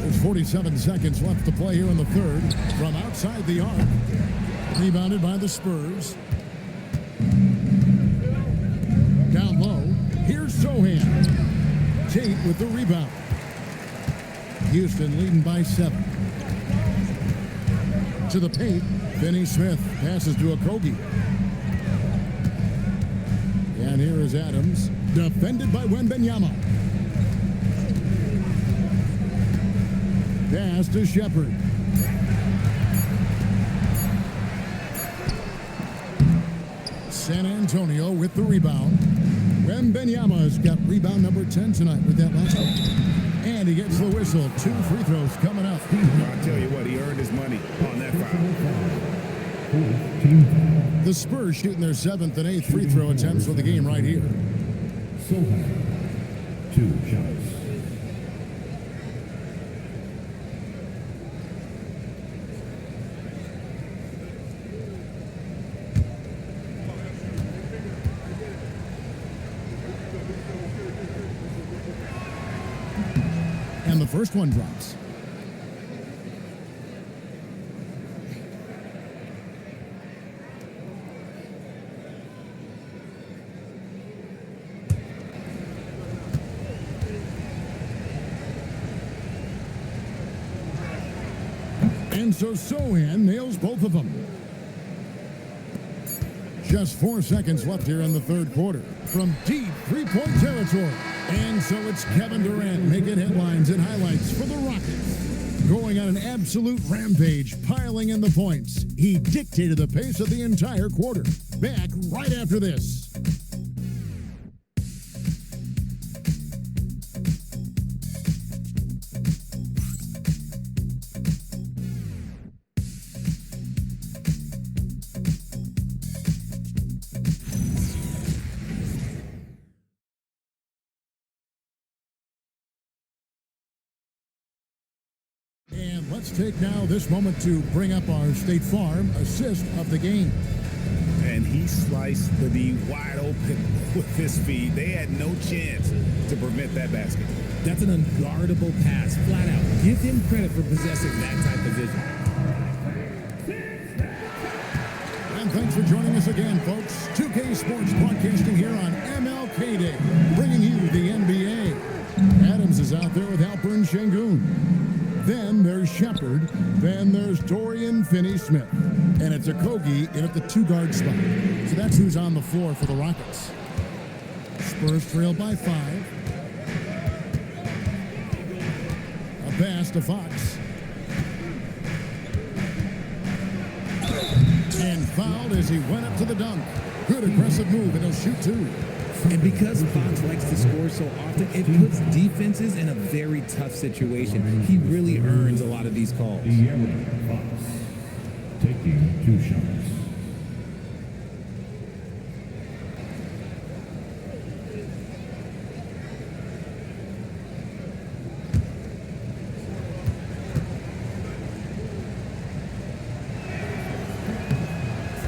There's 47 seconds left to play here in the third. From outside the arc. Rebounded by the Spurs. Down low. Here's Sohan. Tate with the rebound. Houston leading by 7. To the paint. Finney Smith passes to Okogie. And here is Adams. Defended by Wembanyama. Pass to Shepard. San Antonio with the rebound. Wembanyama's got rebound number 10 tonight with that last one. And he gets the whistle. 2 free throws coming up. I'll tell you what, he earned his money on that foul. The Spurs shooting their 7th and 8th free throw attempts for the game right here. Sohan, 2 shots. And the first one drops. And so Sohan nails both of them. Just 4 seconds left here in the third quarter from deep three-point territory. And so it's Kevin Durant making headlines and highlights for the Rockets. Going on an absolute rampage, piling in the points. He dictated the pace of the entire quarter. Back right after this. And let's take now this moment to bring up our State Farm assist of the game. And he sliced the D wide open with his feet. They had no chance to prevent that basket. That's an unguardable pass, flat out. Give him credit for possessing that type of vision. And thanks for joining us again, folks. 2K Sports broadcasting here on MLK Day, bringing you the NBA. Adams is out there with Halpern Şengün. Then there's Shepard. Then there's Dorian Finney-Smith. And it's Okogie in at the two-guard spot. So that's who's on the floor for the Rockets. Spurs trail by 5. A pass to Fox. And fouled as he went up to the dunk. Good aggressive move, and he'll shoot 2. And because Fox likes to score so often, it puts defenses in a very tough situation. He really earns a lot of these calls. De'Aaron Fox taking 2 shots.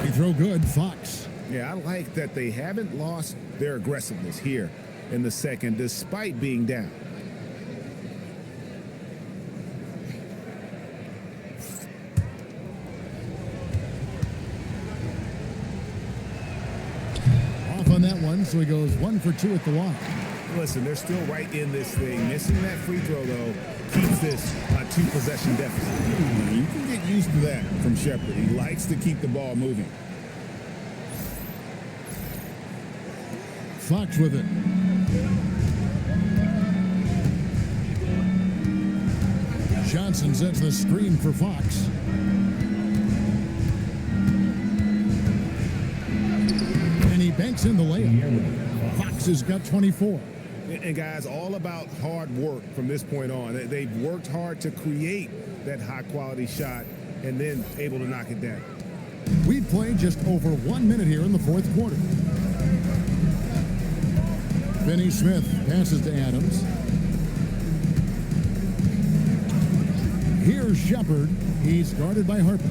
He throw good, Fox. Yeah, I like that they haven't lost their aggressiveness here in the second, despite being down. Off on that one, so he goes 1 for 2 at the line. Listen, they're still right in this thing. Missing that free throw, though, keeps this a 2-possession deficit. You can get used to that from Shepard. He likes to keep the ball moving. Fox with it. Johnson sets the screen for Fox. And he banks in the layup. Fox has got 24. And guys, all about hard work from this point on. They've worked hard to create that high-quality shot and then able to knock it down. We've played just over 1 minute here in the fourth quarter. Finney-Smith passes to Adams. Here's Shepard. He's guarded by Harper.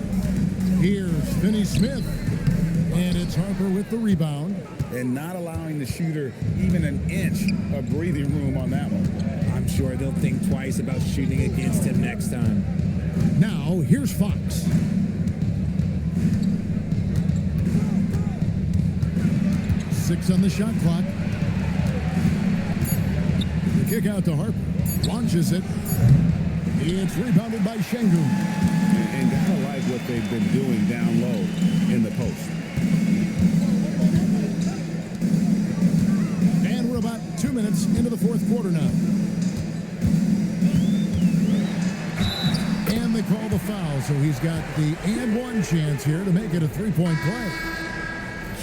Here's Finney-Smith. And it's Harper with the rebound. And not allowing the shooter even an inch of breathing room on that one. I'm sure they'll think twice about shooting against him next time. Now, here's Fox. Six on the shot clock. The kick out to Harper. Launches it. It's rebounded by Şengün. And gotta like what they've been doing down low in the post. And we're about 2 minutes into the fourth quarter now. And they call the foul, so he's got the and one chance here to make it a three-point play.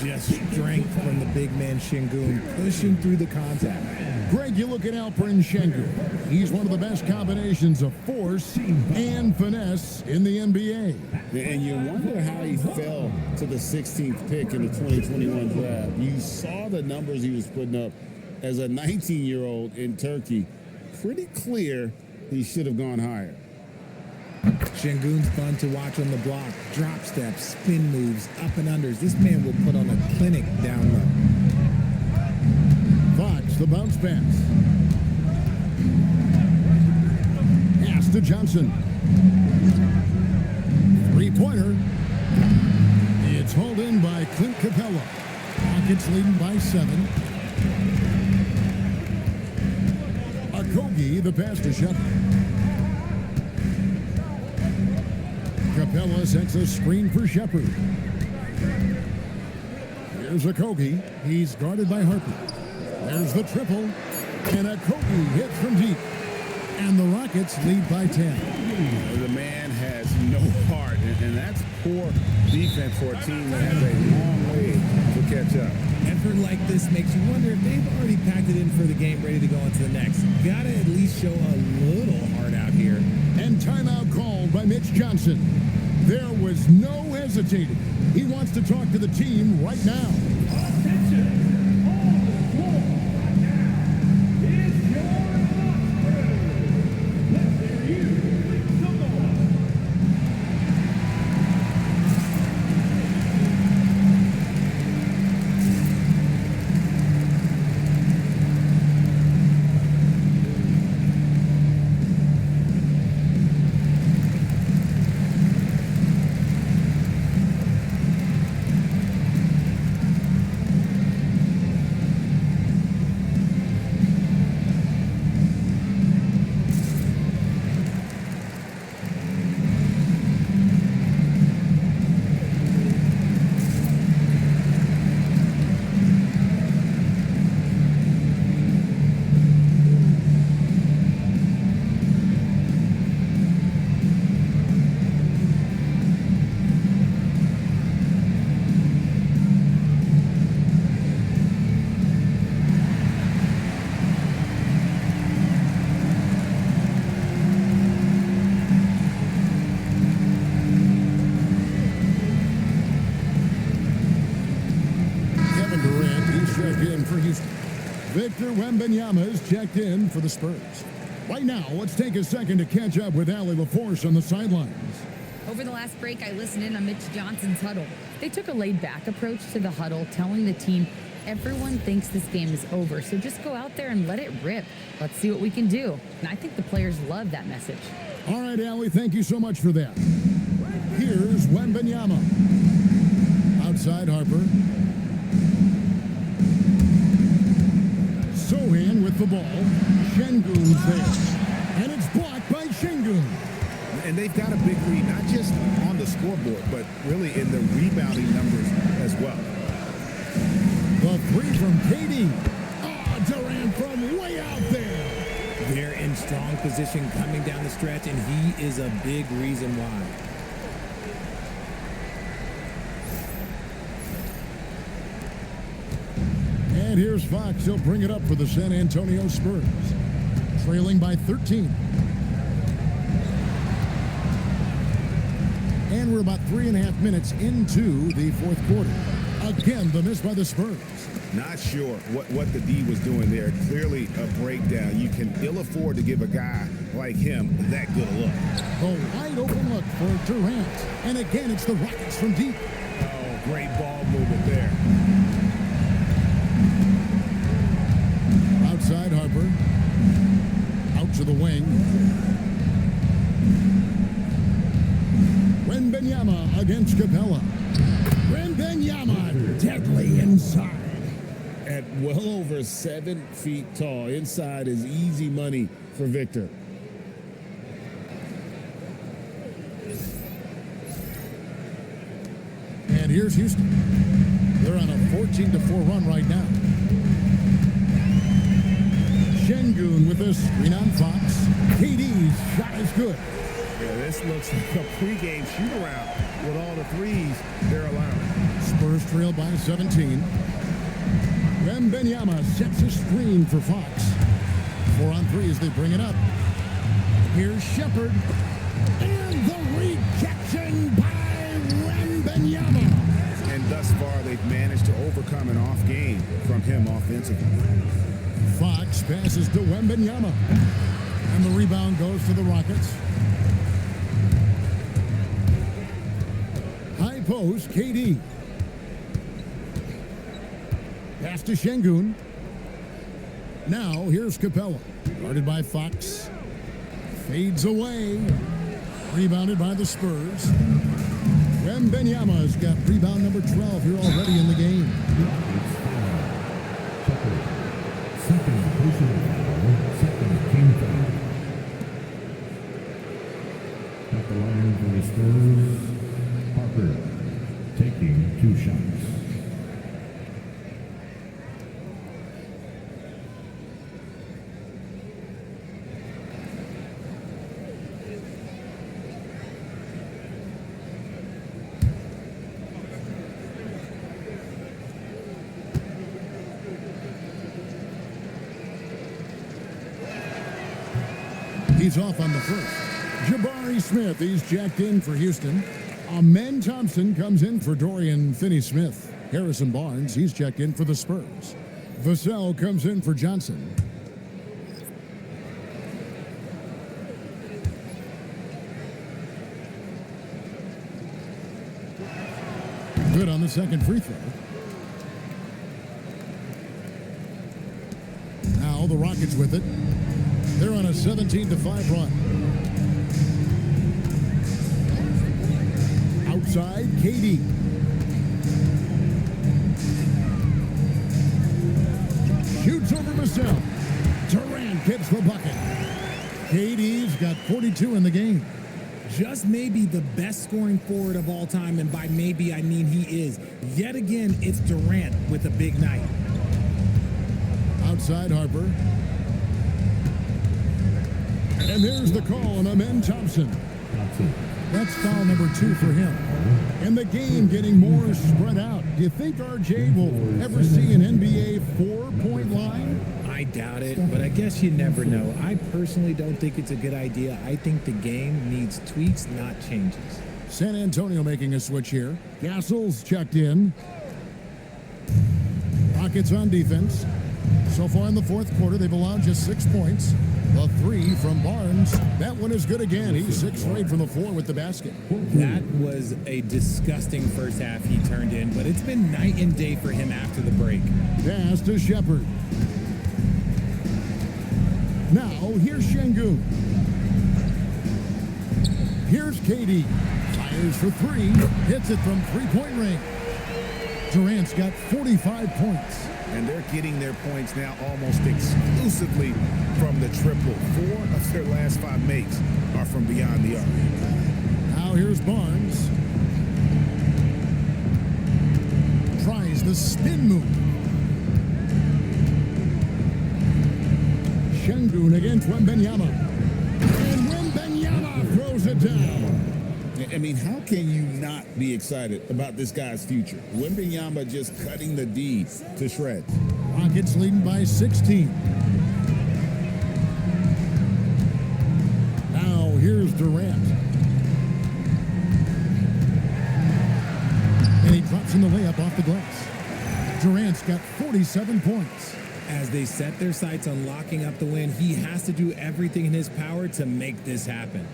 Just strength from the big man Şengün, pushing through the contact. Greg, you look at Halpern Şengün. He's one of the best combinations of force and finesse in the NBA. And you wonder how he fell to the 16th pick in the 2021 draft. You saw the numbers he was putting up as a 19-year-old in Turkey. Pretty clear he should have gone higher. Şengün's fun to watch on the block. Drop steps, spin moves, up and unders. This man will put on a clinic down low. Fox, the bounce pass. to Johnson. Three-pointer. It's hauled in by Clint Capella. Rockets leading by 7. Okogie, the pass to Shepard. Capella sets a screen for Shepard. Here's Okogie. He's guarded by Harper. There's the triple. And Okogie hits from deep. And the Rockets lead by 10. The man has no heart, and that's poor defense for a team that has a long way to catch up. Effort like this makes you wonder if they've already packed it in for the game, ready to go into the next. Gotta at least show a little heart out here. And timeout called by Mitch Johnson. There was no hesitating. He wants to talk to the team right now. Victor Wembanyama is checked in for the Spurs. Right now, let's take a second to catch up with Allie LaForce on the sidelines. Over the last break, I listened in on Mitch Johnson's huddle. They took a laid-back approach to the huddle, telling the team, everyone thinks this game is over, so just go out there and let it rip. Let's see what we can do. And I think the players love that message. All right, Allie, thank you so much for that. Here's Wembanyama. Outside Harper. Sohan with the ball. Şengün's there. And it's blocked by Şengün. And they've got a big lead, not just on the scoreboard, but really in the rebounding numbers as well. The three from KD. Oh, Durant from way out there. They're in strong position coming down the stretch, and he is a big reason why. And here's Fox. He'll bring it up for the San Antonio Spurs. Trailing by 13. And we're about 3.5 minutes into the fourth quarter. Again, the miss by the Spurs. Not sure what the D was doing there. Clearly a breakdown. You can ill afford to give a guy like him that good a look. The wide open look for Durant. And again, it's the Rockets from deep. Oh, great ball movement there. Outside Harper. Out to the wing. Wembanyama against Capella. Wembanyama deadly inside. At well over 7 feet tall. Inside is easy money for Victor. And here's Houston. They're on a 14-4 run right now. Şengün with a screen on Fox. KD's shot is good. Yeah, this looks like a pregame shoot-around with all the threes they're allowing. Spurs trail by 17. Wembanyama sets a screen for Fox. 4 on 3 as they bring it up. Here's Shepard. And the rejection by Wembanyama. And thus far, they've managed to overcome an off game from him offensively. Fox passes to Wembanyama. And the rebound goes to the Rockets. High post, KD. Pass to Şengün. Now, here's Capella. Guarded by Fox. Fades away. Rebounded by the Spurs. Wembanyama's got rebound number 12 here already in the game. Second personal foul, second team foul. At the line for the Spurs, Parker taking 2 shots. He's off on the first. Jabari Smith, he's checked in for Houston. Amen Thompson comes in for Dorian Finney-Smith. Harrison Barnes, he's checked in for the Spurs. Vassell comes in for Johnson. Good on the second free throw. Now the Rockets with it. They're on a 17-5 run. Outside, KD. Shoots over Vassell. Durant gets the bucket. KD's got 42 in the game. Just maybe the best scoring forward of all time, and by maybe I mean he is. Yet again, it's Durant with a big night. Outside, Harper. And there's the call on Amen Thompson. That's foul number 2 for him. And the game getting more spread out. Do you think RJ will ever see an NBA 4-point line? I doubt it, but I guess you never know. I personally don't think it's a good idea. I think the game needs tweaks, not changes. San Antonio making a switch here. Castle's checked in. Rockets on defense. So far in the fourth quarter, they've allowed just 6 points. A 3 from Barnes. That one is good again. He's 6 straight from the floor with the basket. That was a disgusting first half he turned in, but it's been night and day for him after the break. Pass to Shepard. Now, here's Şengün. Here's KD. Fires for 3. Hits it from three-point range. Durant's got 45 points. And they're getting their points now almost exclusively from the triple. 4 of their last 5 makes are from beyond the arc. Now here's Barnes. Tries the spin move. Şengün against Wembanyama. And Wembanyama throws it down. I mean, how can you not be excited about this guy's future? Wembanyama just cutting the D to shreds. Rockets leading by 16. Now here's Durant. And he drops in the layup off the glass. Durant's got 47 points. As they set their sights on locking up the win, he has to do everything in his power to make this happen.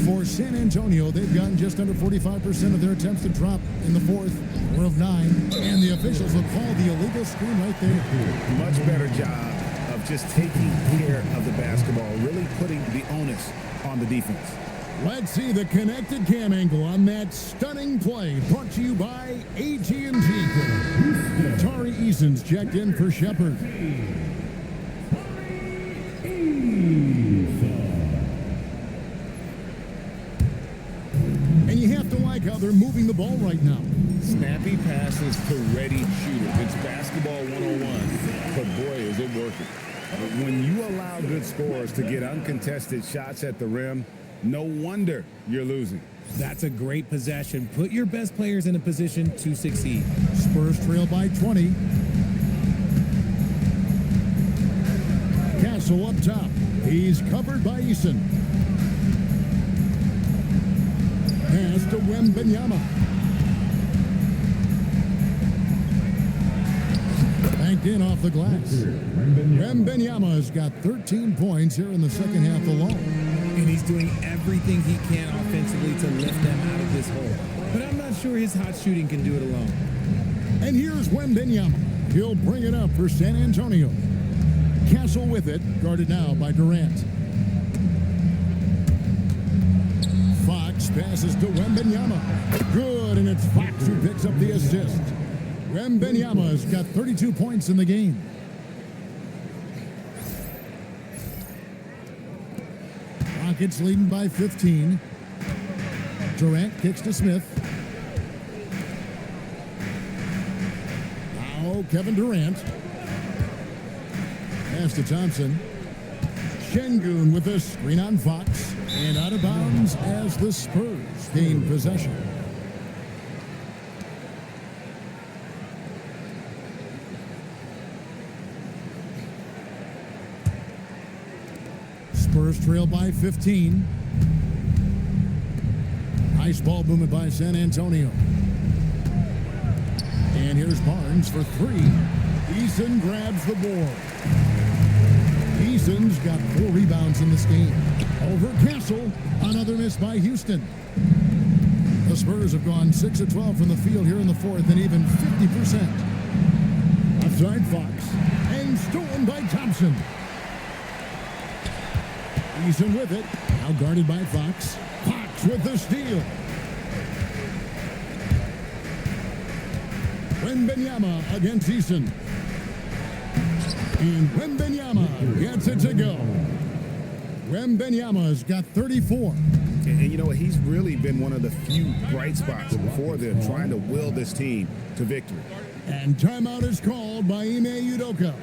For San Antonio, they've gotten just under 45% of their attempts to drop in the fourth. 4 of 9. And the officials have called the illegal screen right there. Much better job of just taking care of the basketball, really putting the onus on the defense. Let's see the connected cam angle on that stunning play. Brought to you by AT&T. Tari Eason's checked in for Shepard. And you have to like how they're moving the ball right now. Snappy passes to ready shooters. It's basketball 101, but boy, is it working. When you allow good scorers to get uncontested shots at the rim, no wonder you're losing. That's a great possession. Put your best players in a position to succeed. Spurs trail by 20. Castle up top. He's covered by Eason. Pass to Wembanyama. Banked in off the glass. Wembanyama's got 13 points here in the second half alone. And he's doing everything he can offensively to lift them out of this hole. But I'm not sure his hot shooting can do it alone. And here's Wembanyama. He'll bring it up for San Antonio. Castle with it, guarded now by Durant. Fox passes to Wembanyama. Good, and it's Fox who picks up the assist. Wembanyama's got 32 points in the game. Rockets leading by 15. Durant kicks to Smith. Now Kevin Durant. Pass to Thompson. Şengün with a screen on Fox. And out of bounds as the Spurs gain possession. Spurs trail by 15. Nice ball movement by San Antonio. And here's Barnes for three. Eason grabs the board. Eason's got 4 rebounds in this game. Over Castle, another miss by Houston. The Spurs have gone 6 of 12 from the field here in the fourth and even 50%. Outside Fox, and stolen by Thompson. Eason with it, now guarded by Fox. Fox with the steal. Wembanyama against Eason. And Wembanyama gets it to go. Wembanyama's got 34. And you know what? He's really been one of the few bright spots before them trying to will this team to victory. And timeout is called by Ime Udoka.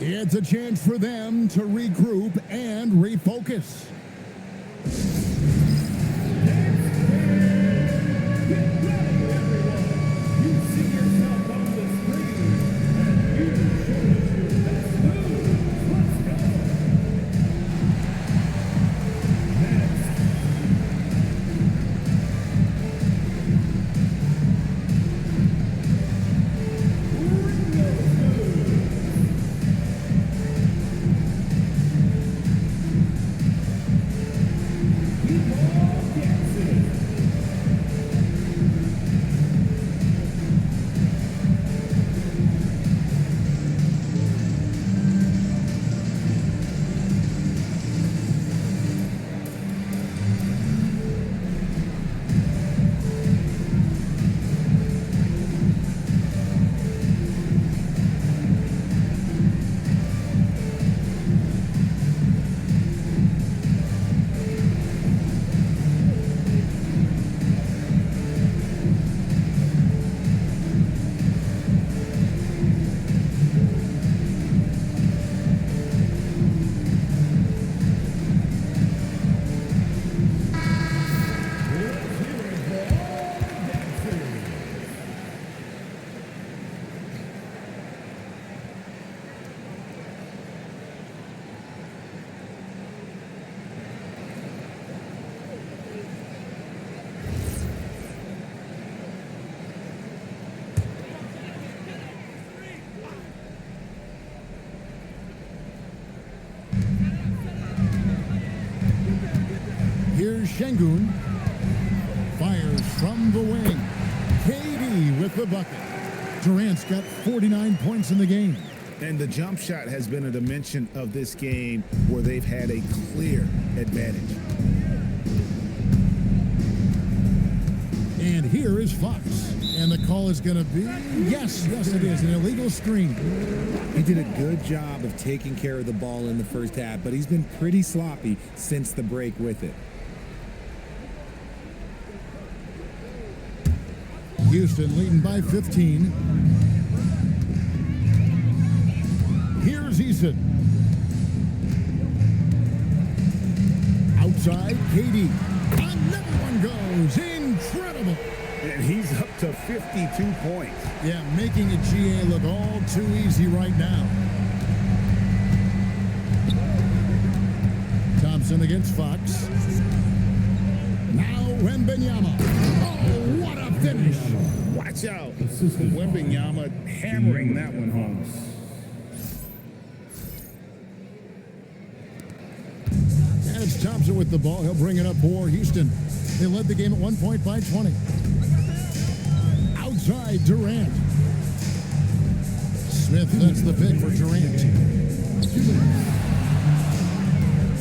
It's a chance for them to regroup and refocus. Here's Şengün. Fires from the wing. KD with the bucket. Durant's got 49 points in the game. And the jump shot has been a dimension of this game where they've had a clear advantage. And here is Fox. And the call is going to be, yes, it is, an illegal screen. He did a good job of taking care of the ball in the first half, but he's been pretty sloppy since the break with it. Houston leading by 15. Here's Eason. Outside, KD. Another one goes. Incredible. And he's up to 52 points. Yeah, making a GA look all too easy right now. Thompson against Fox. Now Wembanyama. Oh, what a finish. Watch out. Wembanyama hammering that one home. And it's Thompson with the ball. He'll bring it up for Houston. They led the game at 1 point by 20. Outside, Durant. Smith sets the pick for Durant.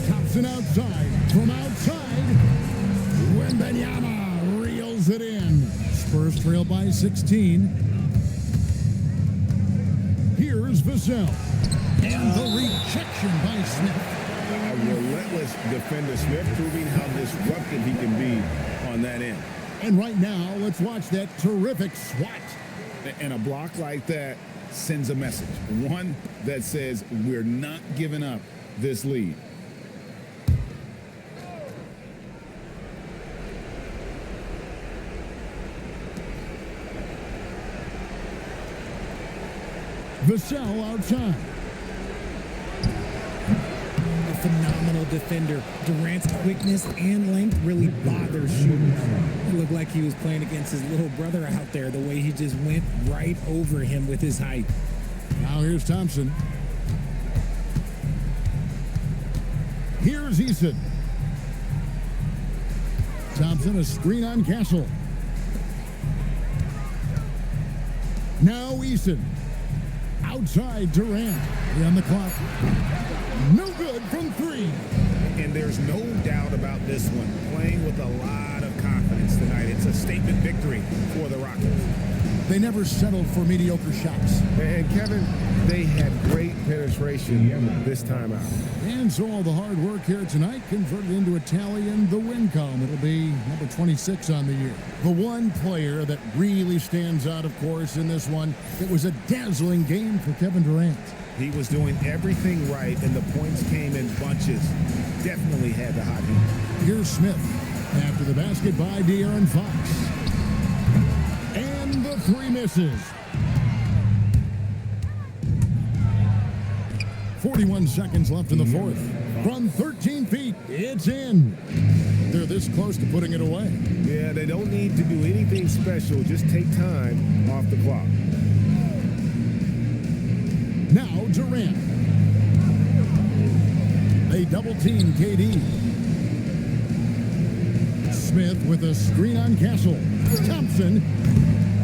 Thompson outside. From outside, Wembanyama reels it in. Spurs trail by 16. Here's Vassell. And the rejection by Smith. A relentless defender, Smith, proving how disruptive he can be on that end. And right now, let's watch that terrific swat. And a block like that sends a message. One that says we're not giving up this lead. Vassell outside. A phenomenal defender. Durant's quickness and length really bother shooters. It looked like he was playing against his little brother out there, the way he just went right over him with his height. Now here's Thompson. Here's Eason. Thompson, a screen on Castle. Now Eason. Outside Durant. 3 on the clock. No good from 3. And there's no doubt about this one. Playing with a lot of confidence tonight. It's a statement victory for the Rockets. They never settled for mediocre shots. And Kevin, they had great penetration this time out. And so all the hard work here tonight converted into a tally in the win column. It'll be number 26 on the year. The one player that really stands out, of course, in this one, it was a dazzling game for Kevin Durant. He was doing everything right, and the points came in bunches. Definitely had the hot hand. Here's Smith after the basket by De'Aaron Fox. And the 3 misses. 41 seconds left in the fourth. From 13 feet, it's in. They're this close to putting it away. Yeah, they don't need to do anything special. Just take time off the clock. Now Durant. They double-team KD. Smith with a screen on Castle. Thompson.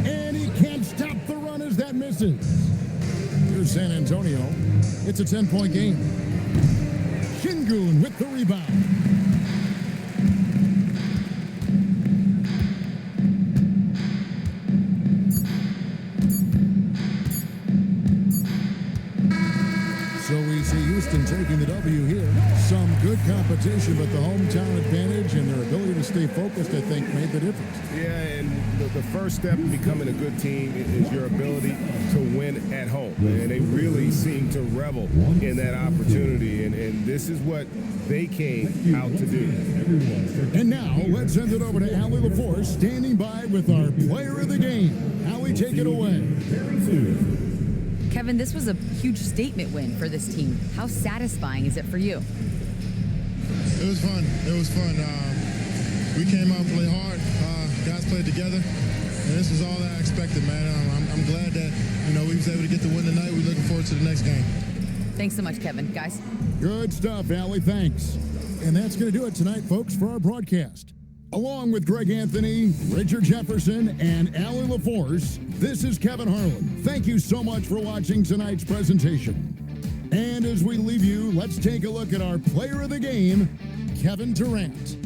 And he can't stop the run as that misses. Here's San Antonio. It's a 10-point game. Şengün with the rebound. So we see Houston taking the W here. Some good competition, but the hometown advantage and their ability to stay focused, I think, made the difference. Yeah, and the first step in becoming a good team is your ability to win at home. And they really seem to revel in that opportunity, and this is what they came out to do. And now, let's send it over to Allie LaForce, standing by with our player of the game. Allie, take it away. Kevin, this was a huge statement win for this team. How satisfying is it for you? It was fun. It was fun. We came out and played hard. Guys played together, and this is all that I expected, man. I'm glad that we was able to get the win tonight. We're looking forward to the next game. Thanks so much, Kevin. Guys. Good stuff, Allie. Thanks. And that's going to do it tonight, folks, for our broadcast. Along with Greg Anthony, Richard Jefferson, and Allie LaForce, this is Kevin Harlan. Thank you so much for watching tonight's presentation. And as we leave you, let's take a look at our player of the game, Kevin Durant.